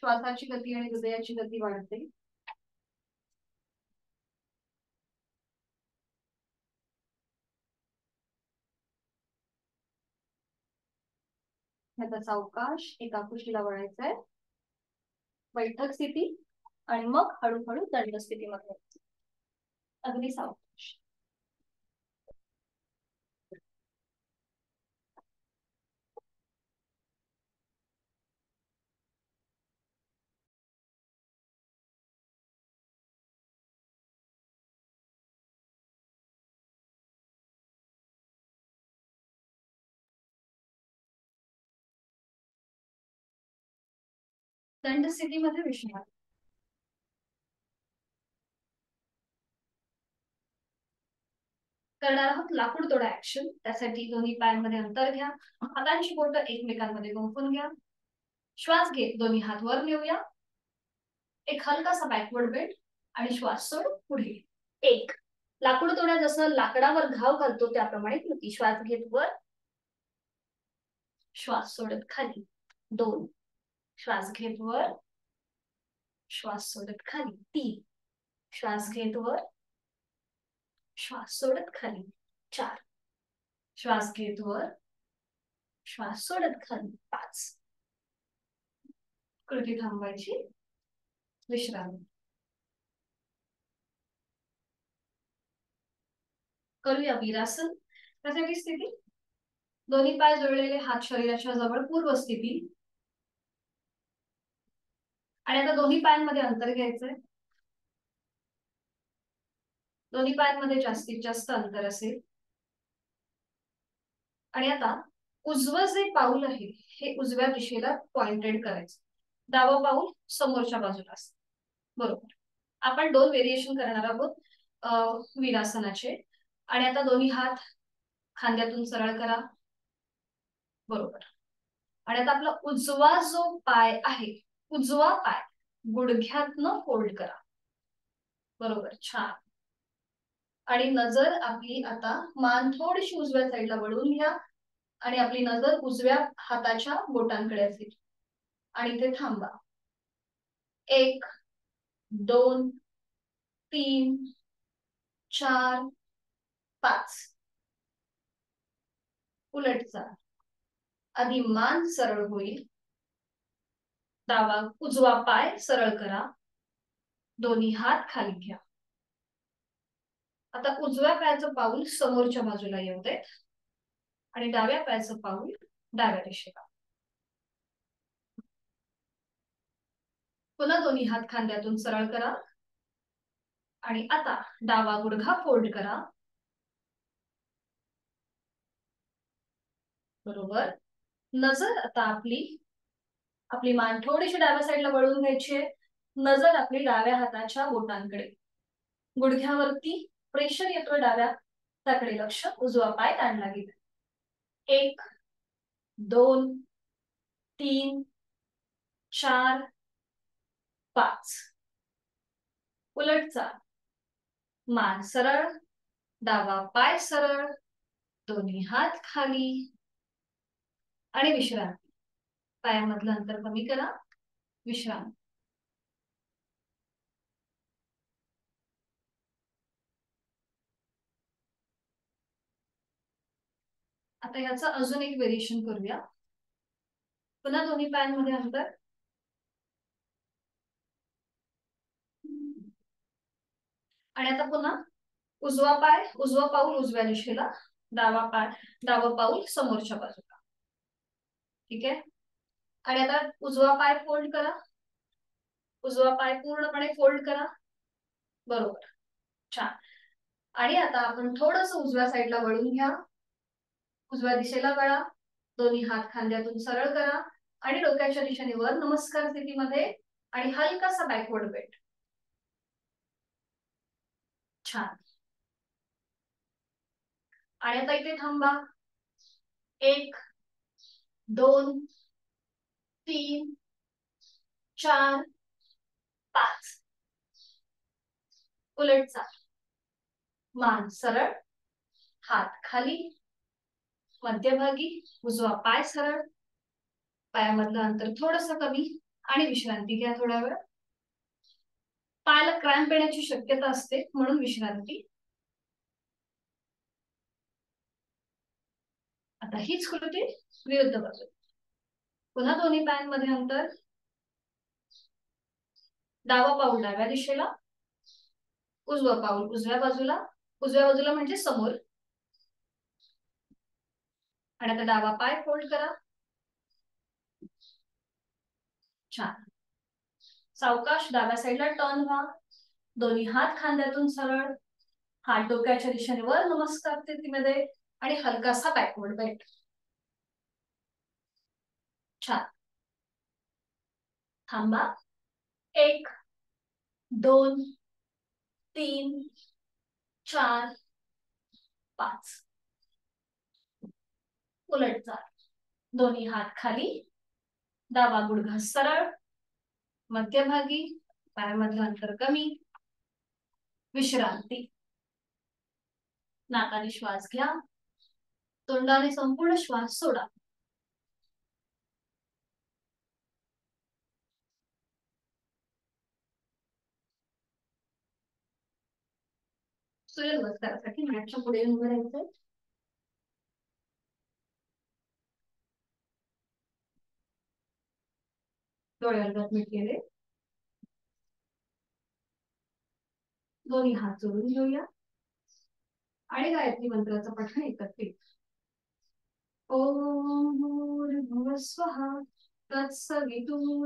श्वासाची गती आणि हृदयाची गती वाढते. याचा सावकाश एका कुशीला वळायचा आहे, बैठक स्थिती आणि मग हळूहळू दंड स्थितीमध्ये. अगदी सावकाश. दंड स्थितीमध्ये विश्रांती करणार आहोत. लाकूड तोडा ऍक्शन. त्यासाठी दोन्ही पायांमध्ये अंतर घ्या, हातांची बोटं एकमेकांमध्ये गुंफून घ्या. श्वास घेत दोन्ही हात वर नेऊया, एक हलकासा बॅकवर्ड बेंड आणि श्वास सोड पुढे. 1 लाकूड तोड्या जसं लाकडावर घाव घालतो त्याप्रमाणे कृती. श्वास घेत वर, श्वास सोडत खाली. 2 श्वास घेत वर, श्वास सोडत खाली. 3 श्वास घेत वर, श्वास सोडत खाली. 4 श्वास घेत वर, श्वास सोडत खाली. 5 कृती थांबवायची, विश्रांती. करूया वीरासन. त्यासाठी स्थिती, दोन्ही पाय जोडलेले, हात शरीराच्या जवळ, पूर्व स्थिती. आणि आता दोन्ही पायांमध्ये अंतर घ्यायचंय, दोन्ही पायांमध्ये जास्तीत जास्त अंतर असेल. आणि आता उजवं जे पाऊल आहे हे उजव्या दिशेला पॉइंटेड करायचं. डावं पाऊल समोरच्या बाजूला असतं. बरोबर. आपण 2 व्हेरिएशन करणार आहोत वीरासनाचे. आणि आता दोन्ही हात खांद्यातून सरळ करा. बरोबर. आणि आता आपला उजवा जो पाय आहे, उजवा पाय गुडघ्यातनं फोल्ड करा. बरोबर. छान. आणि नजर आपली आता मान थोडीशी उजव्या साईडला वळवून घ्या आणि आपली नजर उजव्या हाताच्या बोटांकडे असेल आणि इथे थांबा. 1 2 3 4 5. उलट जा. आधी मान सरळ होईल. उजवा पाय सरळ करा. दोन्ही हात खाली घ्या. आता उजव्या पायाचं पाऊल समोरच्या बाजूला येऊ दे आणि डाव्या पायाचं पाऊल डाव्या दिशेला. पुन्हा दोन्ही हात खांद्यातून सरळ करा आणि आता डावा गुडघा फोल्ड करा. बरोबर. नजर आता आपली मान थोडीशी डाव्या साईडला वळवून घ्यायची आहे. नजर आपली डाव्या हाताच्या बोटांकडे. गुडघ्यावरती प्रेशर येतोय डाव्या हाताकडे लक्ष. उजवा पाय ताणला गेला. 1 2 3 4 5. उलट जा. मान सरळ, डावा पाय सरळ, दोन्ही हात खाली आणि विश्रांती. पायामधलं अंतर कमी करा. विश्रांती. आता याचं अजून एक व्हेरिएशन करूया. पुन्हा दोन्ही पायांमध्ये अंतर. आणि आता पुन्हा उजवा पाऊल उजव्या दिशेला, डावा पाऊल समोरच्या बाजूला. ठीक आहे. आणि आता उजवा पाय फोल्ड करा. उजवा पाय पूर्णपणे फोल्ड करा. बरोबर. छान. आणि आता आपण थोडस उजव्या साईडला वळून घ्या. उजव्या दिशेला वळा. दोन्ही हात खांद्यातून सरळ करा आणि डोक्याच्या दिशेने वर नमस्कार स्थितीमध्ये आणि हलकासा बॅकवर्ड बेंड. छान. आणि आता इथे थांबा. 1 2 3 4 5. उलट जा. मान सरळ, हात खाली, मध्यभागी, उजवा पाय सरळ, पायामधलं अंतर थोडस कमी आणि विश्रांती घ्या थोडा वेळ. पायाला क्रॅम्प येण्याची शक्यता असते म्हणून विश्रांती. आता हीच कृती विरुद्ध बाजू. पुन्हा दोन्ही पायांमध्ये अंतर. डावा पाऊल डाव्या दिशेला, उजवा पाऊल उजव्या बाजूला म्हणजे समोर. आणि आता डावा पाय फोल्ड करा. छान. सावकाश डाव्या साईडला टर्न व्हा. दोन्ही हात खांद्यातून सरळ, हात डोक्याच्या दिशेने वर नमस्कार स्थितीमध्ये आणि हलकासा बॅकवर्ड बेंड. छान. थांबा. 1 2 3 4 5. उलट जा. दोन्ही हात खाली, डावा गुडघा सरळ, मध्यभागी, पायामधलं अंतर कमी, विश्रांती. नाकाने श्वास घ्या. तोंडाने संपूर्ण श्वास सोडा. सूर्य नमस्कारासाठी मॅटच्या पुढे उभं राहायचं. डोळे अलगद मिटलेले. दोन्ही हात जोडून घेऊया आणि गायत्री मंत्राचं पठण एकत्रित. ओम भूर्भुवः स्वः तत्सवितुर्वरेण्यं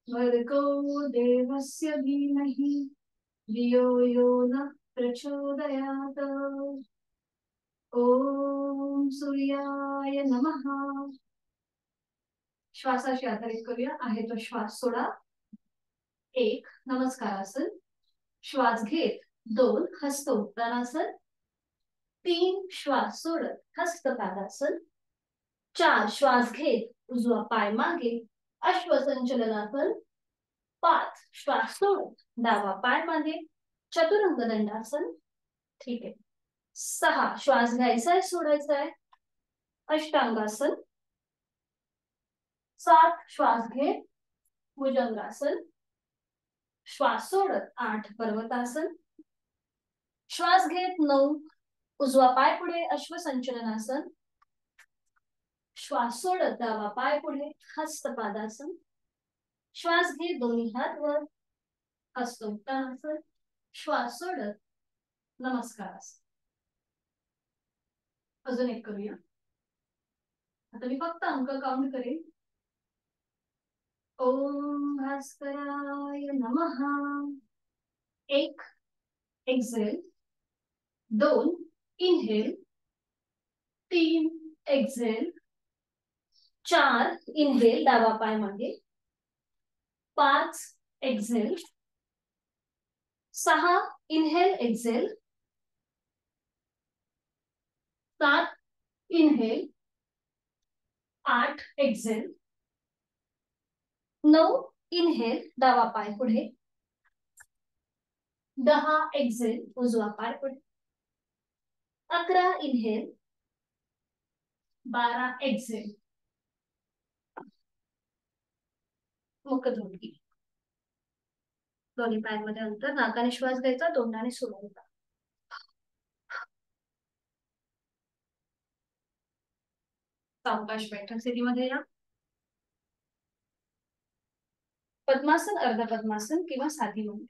भर्गो देवस्य धीमहि धियो यो नः प्रचोदयात्. ओम सूर्याय नमः. श्वासाशी आधारित करूया. आहे तो श्वास सोडा. 1 नमस्कारासन. श्वास घेत 2 हस्त उत्तानासन. 3 श्वास सोडत हस्तपादासन. 4 श्वास घेत उजवा पाय मागे अश्वसंचलनासन. 5 श्वास सोडत डावा पाय मागे चतुरंग दंडासन. ठीक आहे. 6 श्वास घ्यायचा आहे सोडायचा आहे अष्टांगासन. 7 श्वास घेत भुजंगासन. श्वास सोडत 8 पर्वतासन. श्वास घेत 9 उजवा पाय पुढे अश्वसंचलनासन. श्वास सोडत डावा पाय पुढे हस्तपादासन. श्वास घेत दोन्ही हात वर हस्त उत्तानासन. श्वास सोडत नमस्कारासन. अजून एक करूया. आता मी फक्त अंक काउंट करेन. ओम भास्कराय नमः. 1 एक्झेल. 2 इनहेल. 3 एक्झेल. 4 इनहेल डावा पाय मागे. 5 exhale. 6 inhale exhale. 7 inhale. 8 exhale. 9 inhale डावा पाय पुढे. 10 एक्झेल उजवा पाय पुढे. 11 इनहेल. 12 एक्झेल. मुखधुंडी. दोन्ही पायांमध्ये अंतर. नाकाने श्वास घ्यायचा तोंडाने सोडायचा. सावकाश बैठक स्थितीमध्ये या. पद्मासन अर्ध पद्मासन किंवा साधी मुंडी.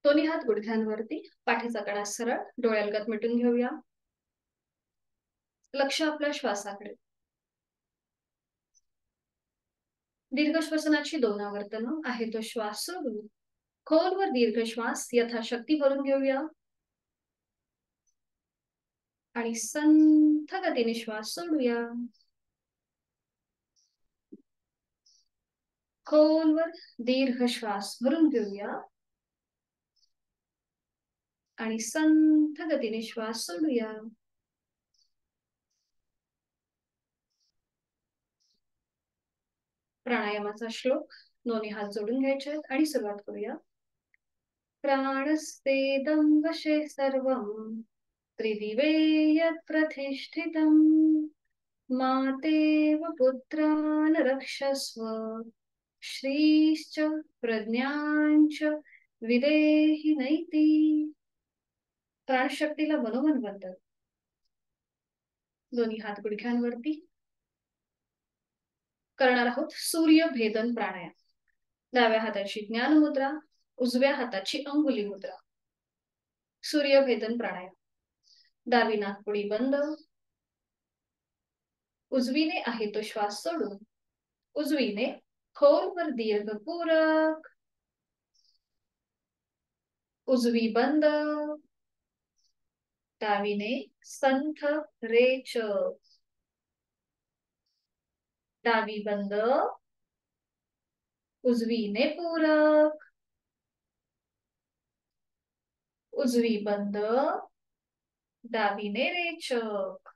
दोन्ही हात गुडघ्यांवरती. पाठीचा कडा सरळ. डोळ्यालगत मिटून घेऊया. लक्ष आपल्या श्वासाकडे. दीर्घ श्वसनाची 2 आवर्तनं. आहे तो श्वास सोडून खोलवर दीर्घ श्वास यथाशक्ती भरून घेऊया आणि संथ गतीने श्वास सोडूया. खोलवर दीर्घ श्वास भरून घेऊया आणि संथ गतीने श्वास सोडूया. प्राणायामाचा श्लोक. दोन्ही हात जोडून घ्यायचे आहेत आणि सुरुवात करूया. प्राणस्तेदं वशे सर्वं त्रिदिवे यत् प्रतिष्ठितं मातेव पुत्रान् रक्षस्व श्रीश्च प्रज्ञांच विदेहि नैति. प्राणशक्तीला मनोमन बनतात. दोन्ही हात गुडघ्यांवरती. करणार आहोत सूर्य भेदन प्राणायाम. डाव्या हाताची ज्ञान मुद्रा, उजव्या हाताची अंगुली मुद्रा. सूर्य भेदन प्राणायाम. डावी नाकपुडी बंद. उजवीने आहे तो श्वास सोडून उजवीने खोलवर दीर्घ पूरक. उजवी बंद. डावीने संथ रेचक. डावी बंद. उजवीने पूरक. उजवी बंद. डावीने रेचक.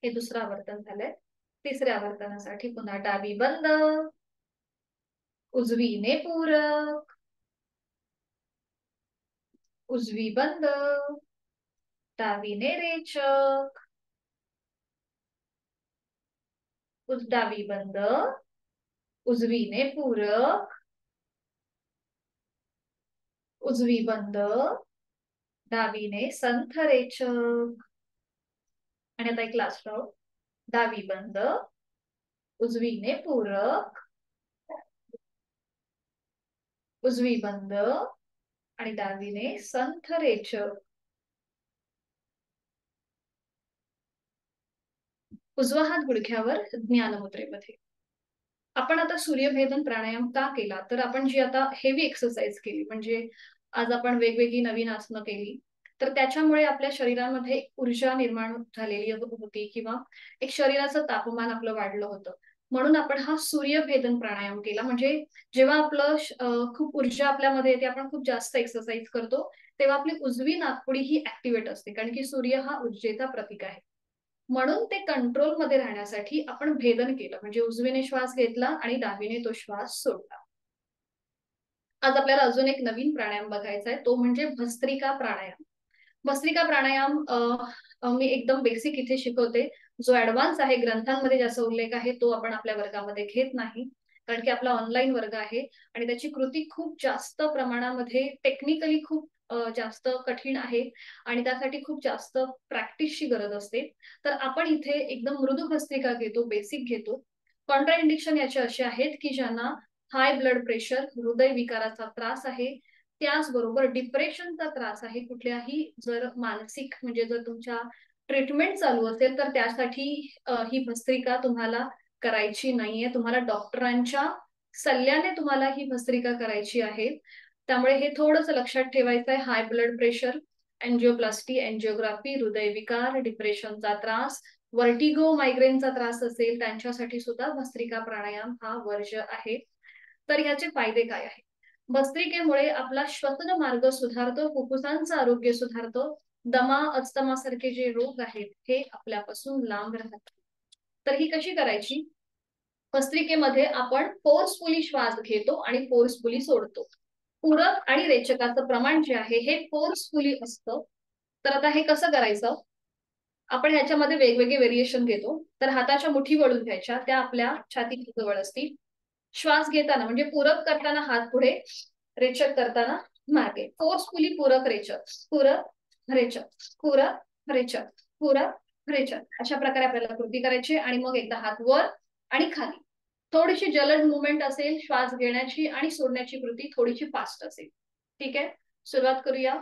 हे दुसरं आवर्तन झालंय. तिसऱ्या आवर्तनासाठी पुन्हा डावी बंद. उजवीने पूरक. उजवी बंद. डावीने रेचक. डावी बंद. उजवीने पूरक. उजवी बंद. डावीने संथ रेचक. आणि आता एक लास्ट राऊंड. डावी बंद. उजवीने पूरक. उजवी बंद आणि डावीने संथ रेचक. उजवा हात गुडघ्यावर ज्ञानमुद्रेमध्ये. आपण आता सूर्यभेदन प्राणायाम का केला, तर आपण जी आता हेवी एक्सरसाइज केली, म्हणजे आज आपण वेगवेगळी नवीन आसनं केली, तर त्याच्यामुळे आपल्या शरीरामध्ये एक ऊर्जा निर्माण झालेली होती, किंवा एक शरीराचं तापमान आपलं वाढलं होतं. म्हणून आपण हा सूर्यभेदन प्राणायाम केला. म्हणजे जेव्हा आपलं खूप ऊर्जा आपल्यामध्ये येते, आपण खूप जास्त एक्सरसाइज करतो, तेव्हा आपली उजवी नाकपुडी ही ऍक्टिव्हेट असते, कारण की सूर्य हा ऊर्जेचा प्रतीक आहे. म्हणून ते कंट्रोलमध्ये राहण्यासाठी आपण भेदन केलं, म्हणजे उजवीने श्वास घेतला आणि डावीने तो श्वास सोडला. आज आपल्याला अजून एक नवीन प्राणायाम बघायचा आहे, तो म्हणजे भस्त्रिका प्राणायाम. भस्त्रिका प्राणायाम मी एकदम बेसिक इथे शिकवते. जो ऍडव्हान्स आहे, ग्रंथांमध्ये ज्याचा उल्लेख आहे, तो आपण आपल्या वर्गामध्ये घेत नाही, कारण की आपला ऑनलाईन वर्ग आहे आणि त्याची कृती खूप जास्त प्रमाणामध्ये टेक्निकली खूप जास्त कठीण आहे आणि त्यासाठी खूप जास्त प्रॅक्टिसची गरज असते. तर आपण इथे एकदम मृदू भस्त्रिका घेतो, बेसिक घेतो. कॉन्ट्रा इंडिकेशन याचे असे आहेत की ज्यांना हाय ब्लड प्रेशर, हृदय विकाराचा त्रास आहे, त्याचबरोबर डिप्रेशनचा त्रास आहे, कुठल्याही जर मानसिक म्हणजे जर तुमच्या ट्रीटमेंट चालू असेल, तर त्यासाठी ही भस्त्रिका तुम्हाला करायची नाहीये. तुम्हाला डॉक्टरांच्या सल्ल्याने तुम्हाला ही भस्त्रिका करायची आहे. त्यामुळे हे थोडंसं लक्षात ठेवायचं आहे. High blood pressure, angioplasty, angiography, हृदयविकार, डिप्रेशनचा त्रास, वर्टिगो, मायग्रेनचा त्रास असेल, त्यांच्यासाठी सुद्धा भस्त्रिका प्राणायाम हा वर्ज आहे. तर ह्याचे फायदे काय आहेत? भस्त्रिकेमुळे आपला श्वसन मार्ग सुधारतो, फुफ्फुसांचं आरोग्य सुधारतो, दमा, अस्थमा सारखे जे रोग आहेत हे आपल्यापासून लांब राहतात. तर ही कशी करायची? भस्त्रिकेमध्ये आपण फोर्सफुली श्वास घेतो आणि फोर्सफुली सोडतो. पूरक आणि रेचकाचं प्रमाण जे आहे हे फोर्सफुली असतं. तर आता हे कसं करायचं? आपण ह्याच्यामध्ये वेगवेगळे व्हेरिएशन घेतो. तर हाताच्या मुठी वळून घ्यायच्या, त्या आपल्या छातीच्या जवळ असतील. श्वास घेताना म्हणजे पूरक करताना हात पुढे, रेचक करताना मागे. फोर्सफुली पूरक रेचक, पूरक रेचक, पूरक रेचक, पूरक रेचक, अशा प्रकारे आपल्याला कृती करायची. आणि मग एकदा हात वर आणि खाली. थोडीशी जलद मुवमेंट असेल, श्वास घेण्याची आणि सोडण्याची कृती थोडीशी फास्ट असेल. ठीक आहे, सुरुवात करूया.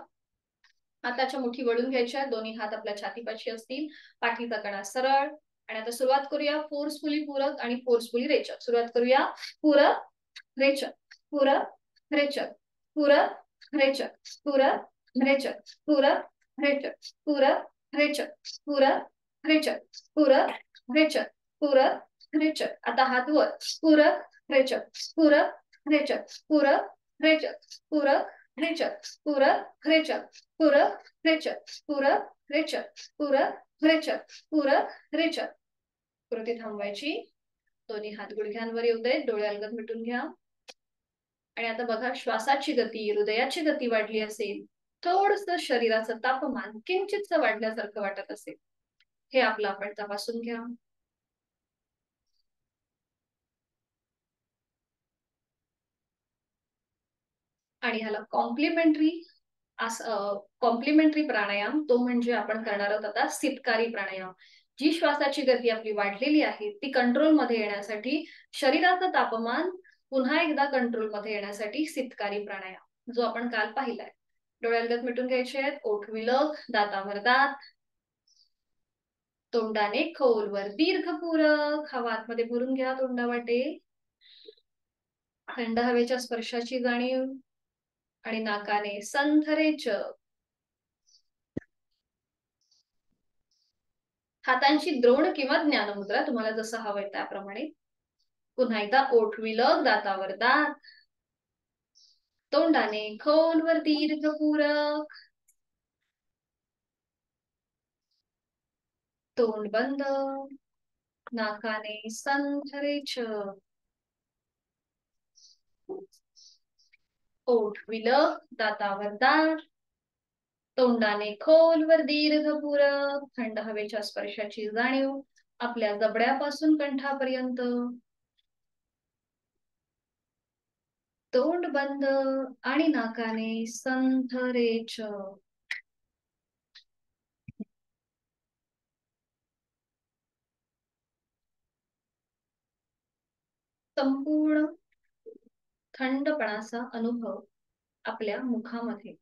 हाताच्या मुठी वळून घ्यायच्या, दोन्ही हात आपल्या छातीपाशी असतील, पाठीचा कणा सरळ. आणि आता सुरुवात करूया फोर्सफुली पूरक आणि फोर्सफुली रेचक. सुरुवात करूया. पूरक रेचक, पूरक रेचक, पूरक रेचक, पूरक रेचक, पूरक रेचक, पूरक रेचक, पूरक रेचक, पूरक रेचक, पूरक रेचक. आता हात वर. पूरक रेचक, पूरक रेचक, पूरक रेचक, पूरक रेचक, पूरक रेचक, पूरक रेचक, पूरक रेचक, पूरक रेचक, पूरक रेचक. कृती थांबवायची. दोन्ही हात गुडघ्यांवर येऊ देत, डोळे अलगद मिटून घ्या. आणि आता बघा, श्वासाची गती, हृदयाची गती वाढली असेल, थोडस शरीराचं तापमान किंचित वाढल्यासारखं वाटत असेल, हे आपलं आपण तपासून घ्या. आणि ह्याला कॉम्प्लिमेंटरी प्राणायाम, तो म्हणजे आपण करणार आहोत आता शीतकारी प्राणायाम. जी श्वासाची गती आपली वाढलेली आहे ती कंट्रोलमध्ये येण्यासाठी, शरीराचं तापमान पुन्हा एकदा कंट्रोलमध्ये येण्यासाठी शीतकारी प्राणायाम, जो आपण काल पाहिलाय. डोळे अलगद मिटून घ्यायचे आहेत, ओठ विलग, दातावर दात, तोंडाने खोलवर दीर्घ पूरक. हवा आतमध्ये भरून घ्या तोंडावाटे. थंड हवेच्या स्पर्शाची जाणीव आणि नाकाने संथ रेचक. हातांची द्रोण किंवा ज्ञानमुद्रा, तुम्हाला जसं हवंय त्याप्रमाणे. पुन्हा एकदा ओठ विलग, दातावर दात, तोंडाने खोलवर दीर्घ पूरक, तोंड बंद, नाकाने संथ रेचक. ओठ विलग, दातावर दात, तोंडाने खोलवर दीर्घ पूरक, थंड हवेच्या स्पर्शाची जाणीव आपल्या जबड्यापासून कंठापर्यंत. तोंड बंद आणि नाकाने संथ रेचक. संपूर्ण थंडपणाचा अनुभव आपल्या मुखामध्ये.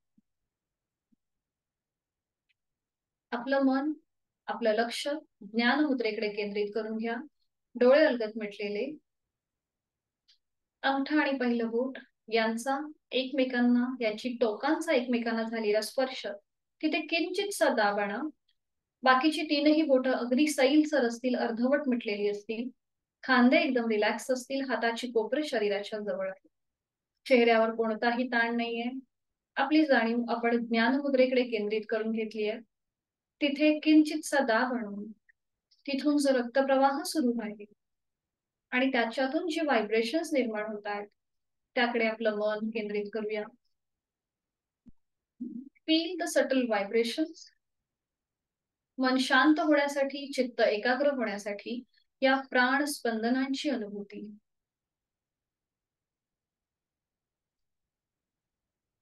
आपलं मन, आपलं लक्ष ज्ञान मुद्रेकडे केंद्रित करून घ्या. डोळे अलगद मिटलेले. अंगठा आणि पहिलं बोट यांचा एकमेकांना, याची टोकांचा एकमेकांना झालेला स्पर्श, तिथे किंचितसा दाब आणा. बाकीची तीनही बोटं अगदी सैलसर असतील, अर्धवट मिटलेली असतील. खांदे एकदम रिलॅक्स असतील, हाताची कोपरे शरीराच्या जवळ आहे. चेहऱ्यावर कोणताही ताण नाहीये. आपली जाणीव आपण ज्ञानमुद्रेकडे केंद्रित करून घेतली आहे. तिथे किंचितसा दाब आणून तिथून जो रक्तप्रवाह सुरू आहे आणि त्याच्यातून जे व्हायब्रेशन्स निर्माण होत आहेत त्याकडे आपलं मन केंद्रित करूया. Feel the subtle vibrations. मन शांत होण्यासाठी, चित्त एकाग्र होण्यासाठी या प्राण स्पंदनांची अनुभूती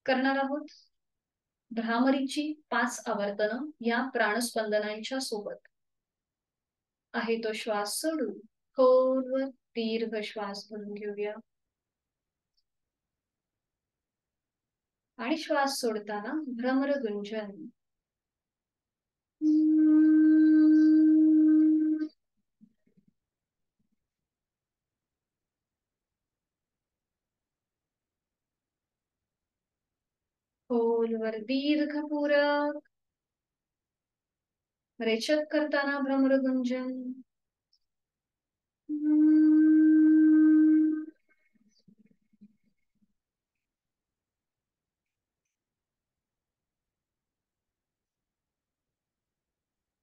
करणार आहोत. भ्रामरीची 5 आवर्तनं या प्राणस्पंदनांच्या सोबत आहे. तो श्वास सोडून खोलवर दीर्घ श्वास भरून घेऊया आणि श्वास सोडताना भ्रमर गुंजन. खोलवर दीर्घ पूरक. रेचक करताना भ्रमर गुंजन.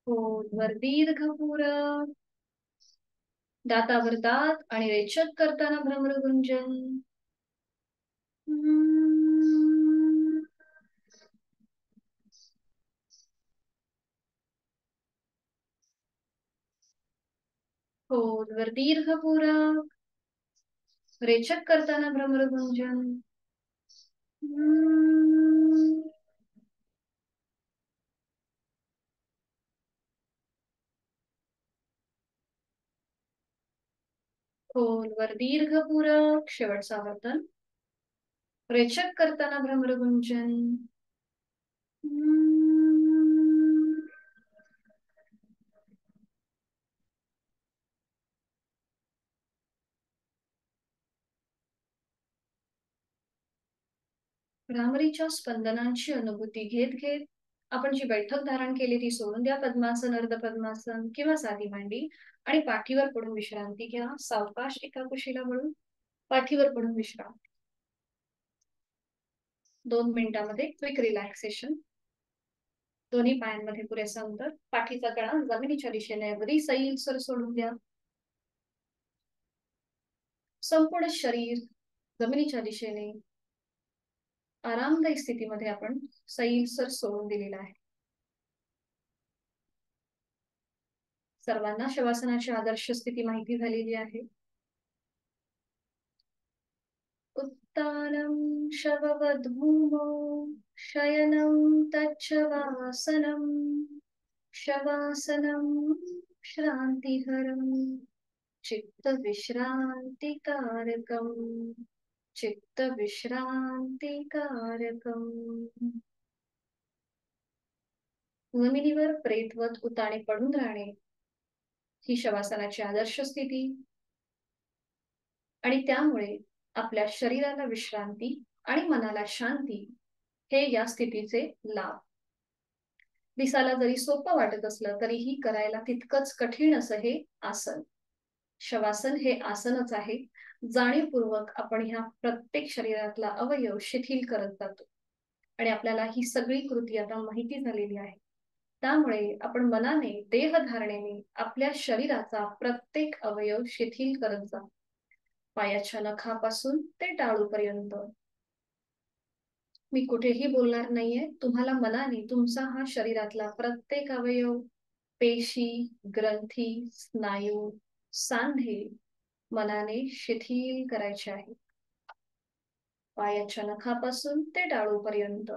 खोलवर दीर्घ पूरक. दातावर दात आणि रेचक करताना भ्रमर गुंजन. खोलवर दीर्घ पूरक. रेचक करताना भ्रमर गुंजन. खोलवर दीर्घ पूरक. शेवटचा वर्तन. रेचक करताना भ्रमर गुंजन. भ्रामरीच्या स्पंदनांची अनुभूती घेत घेत आपण जी बैठक धारण केली ती सोडून द्या. पद्मासन, अर्ध पद्मासन किंवा साधी मांडी आणि पाठीवर पडून विश्रांती घ्या. सावकाश एका कुशीला वळून पाठीवर पडून विश्राम. 2 मिनिटांमध्ये क्विक रिलॅक्सेशन. दोन्ही पायांमध्ये पुरेसा अंतर. पाठीचा कणा जमिनीच्या दिशेने अगदी सैलसर सोडून द्या. संपूर्ण शरीर जमिनीच्या दिशेने आरामदायी स्थितीमध्ये आपण सैलसर सोडून दिलेला आहे. सर्वांना शवासनाची आदर्श स्थिती माहिती झालेली आहे. उत्तानं शववद्भूमौ शयनं तच्छवासनं शवासनं श्रान्तिहरं चित्तविश्रान्तिकारकं चित्तविश्रान्तिकारकं. जमिनीवर प्रेतवत उताणे पडून राहणे ही शवासनाची आदर्श स्थिती आणि त्यामुळे आपल्या शरीराला विश्रांती आणि मनाला शांती हे या स्थितीचे लाभ. दिसायला जरी सोपं वाटत असलं तरीही करायला तितकंच कठीण असं हे आसन. शवासन हे आसनच आहे. जाणीवपूर्वक आपण ह्या प्रत्येक शरीरातला अवयव शिथिल करत जातो आणि आपल्याला ही सगळी कृती आता माहिती झालेली आहे. त्यामुळे आपण मनाने, देहधारणेने आपल्या शरीराचा प्रत्येक अवयव शिथिल करत जा. पायाच्या नखापासून ते टाळूपर्यंत. मी कुठेही बोलणार नाहीये. तुम्हाला मनाने तुमचा हा शरीरातला प्रत्येक अवयव, पेशी, ग्रंथी, स्नायू, सांधे मनाने शिथिल करायचे आहे. पायाच्या नखापासून ते टाळूपर्यंत.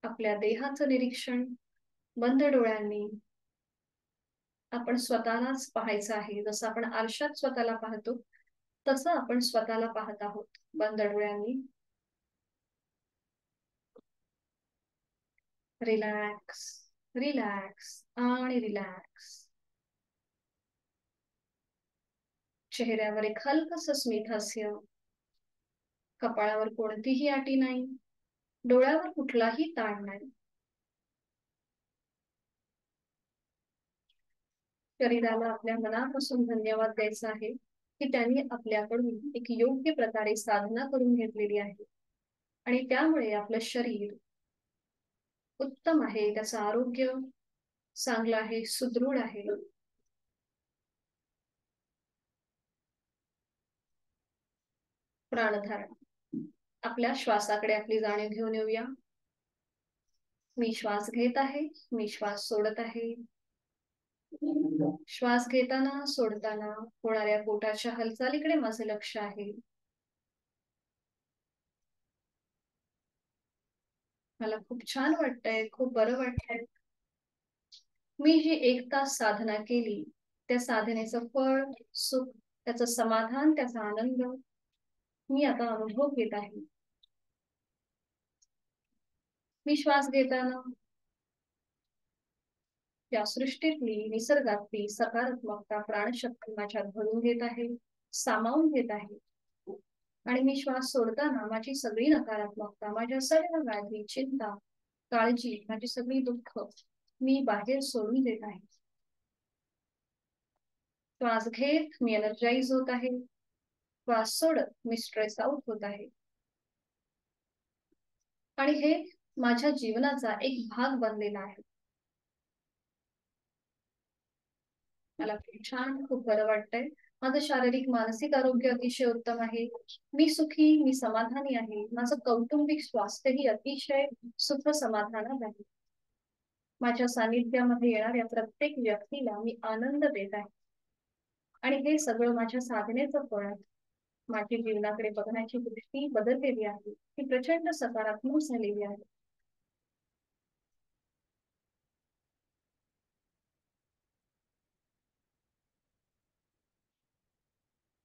आपल्या देहाचं निरीक्षण बंद डोळ्यांनी आपण स्वतःलाच पाहायचं आहे. जसं आपण आरशात स्वतःला पाहतो तसं आपण स्वतःला पाहत आहोत बंद डोळ्यांनी. रिलॅक्स, रिलॅक्स आणि रिलॅक्स. चेहऱ्यावर एक हलकस स्मित हास्य, कपाळावर कोणतीही आटी नाही, डोळ्यावर कुठलाही ताण नाही. शरीराला आपल्या मनापासून धन्यवाद द्यायचा आहे की त्यांनी आपल्याकडून एक योग्य प्रकारे साधना करून घेतलेली आहे आणि त्यामुळे आपलं शरीर उत्तम आहे, त्याचं आरोग्य चांगलं आहे, सुदृढ आहे. प्राणधारण. आपल्या श्वासाकडे आपली जाणीव घेऊन येऊया. मी श्वास घेत आहे, मी श्वास सोडत आहे. श्वास घेताना सोडताना होणाऱ्या पोटाच्या हालचालीकडे माझे लक्ष आहे. मला खूप छान वाटतंय, खूप बरं वाटतंय. मी जी 1 तास साधना केली त्या साधनेचं फळ, सुख, त्याचं समाधान, त्याचा आनंद मी आता अनुभव घेत आहे. मी श्वास घेताना या सृष्टीतली, निसर्गातली सकारात्मकता, प्राणशक्ती माझ्यात भरून घेत आहे, सामावून घेत आहे. आणि मी श्वास सोडताना माझी सगळी नकारात्मकता, माझ्या सर्व व्याधी, चिंता, काळजी, माझी सगळी दुःख मी बाहेर सोडून देत आहे. श्वास घेत मी एनर्जाइज होत आहे, श्वास सोडत मी स्ट्रेस आउट होत आहे. आणि हे माझ्या जीवनाचा एक भाग बनलेला आहे. मला खूप छान, खूप बरं वाटतंय. माझं शारीरिक मानसिक आरोग्य अतिशय उत्तम आहे. मी सुखी, मी समाधानी आहे. माझं कौटुंबिक स्वास्थ्यही अतिशय सुख समाधानात आहे. माझ्या सानिध्यामध्ये येणाऱ्या प्रत्येक व्यक्तीला मी आनंद देत आहे. आणि हे सगळं माझ्या साधनेचं फळ आहे. माझी जीवनाकडे बघण्याची दृष्टी बदललेली आहे, ती प्रचंड सकारात्मक झालेली आहे.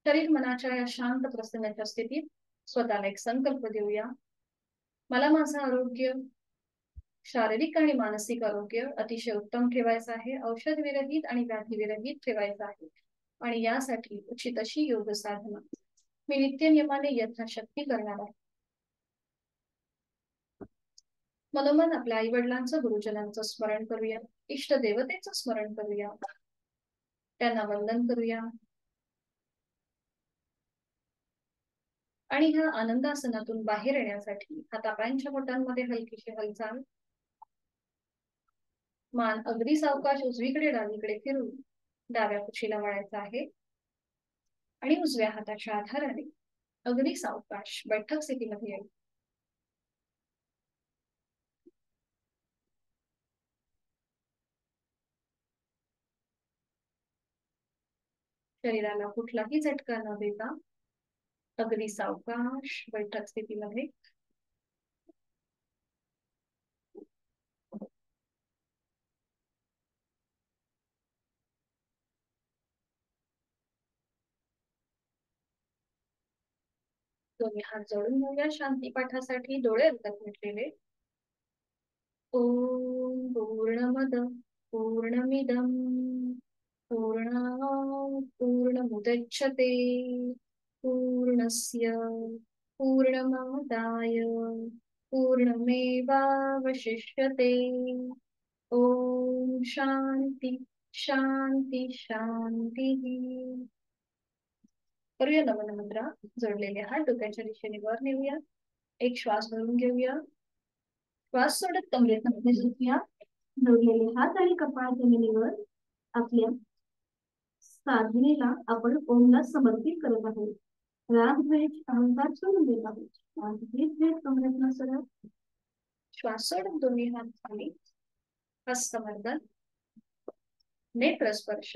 शरीर मनाच्या या शांत प्रसन्नाच्या स्थितीत स्वतःला एक संकल्प देऊया. मला माझं आरोग्य, शारीरिक आणि मानसिक आरोग्य अतिशय उत्तम ठेवायचं आहे, औषध विरहित आणि व्याधी विरहित ठेवायचं आहे. आणि यासाठी उचित अशी योग साधना मी नित्यनियमाने यथाशक्ती करणार आहे. मनोमन आपल्या आई वडिलांचं, गुरुजनांचं स्मरण करूया, इष्ट देवतेचं स्मरण करूया, त्यांना वंदन करूया. आणि ह्या आनंदासनातून बाहेर येण्यासाठी हातापायांच्या बोटांमध्ये हलकीशी हालचाल, मान अगदी सावकाश उजवीकडे डावीकडे फिरून डाव्या कुशीला वळायचा आहे आणि उजव्या हाताच्या आधाराने अगदी सावकाश बैठक स्थितीमध्ये येईल. शरीराला कुठलाही झटका न देता अगदी सावकाश बैठक स्थितीमध्ये दोन्ही हात जोडून घेऊया. शांती पाठासाठी डोळे अर्धत मिटलेले. ओम पूर्णमद पूर्णमिदम पूर्णात् पूर्णमुदच्यते पूर्णस्य पूर्णमादाय पूर्णमेवावशिष्यते. ओम शांती शांती शांती. करूया नमन मुद्रा. जोडलेले हात डोक्याच्या दिशेने वर नेऊया. एक श्वास भरून घेऊया. श्वास सोडत कमरेमध्ये झोपूया. जोडलेले हात आणि कपाळ जमिनीवर. आपल्या साधनेला आपण ओमला समर्पित करत आहोत. राग द्वेष अहंकार सोडून देत आहोत. श्वास घेत घेत कमरेतनं सरळ. श्वास सोडत दोन्ही हात खाली. हस्तमर्दन, नेत्रस्पर्श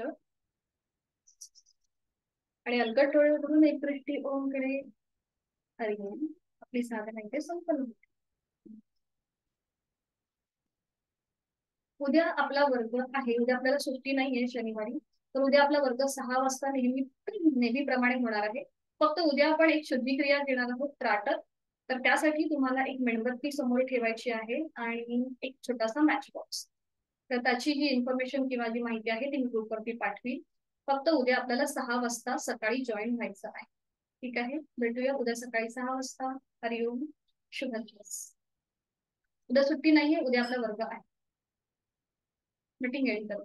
आणि अलगद डोळे उघडून एक दृष्टी ओमकडे. हरि ओम. आपली साधना इथे संपन्न होते. उद्या आपला वर्ग आहे, उद्या आपल्याला सुट्टी नाहीये शनिवारी, तर उद्या आपला वर्ग 6 वाजता नेहमीप्रमाणे होणार आहे. फक्त उद्या आपण एक शुद्धिक्रिया घेणार आहोत, त्राटक. तर त्यासाठी तुम्हाला एक मेणबत्ती समोर ठेवायची आहे आणि एक छोटासा मॅच बॉक्स. तर त्याची जी इन्फॉर्मेशन किंवा जी माहिती आहे ती मी ग्रुपवरती पाठवी. फक्त उद्या आपल्याला 6 वाजता सकाळी जॉईन व्हायचं आहे. ठीक आहे, भेटूया उद्या सकाळी 6 वाजता. हरिओम, शुभ दिवस. उद्या सुट्टी नाहीये, उद्या आपला वर्ग आहे. मीटिंग एंड करू.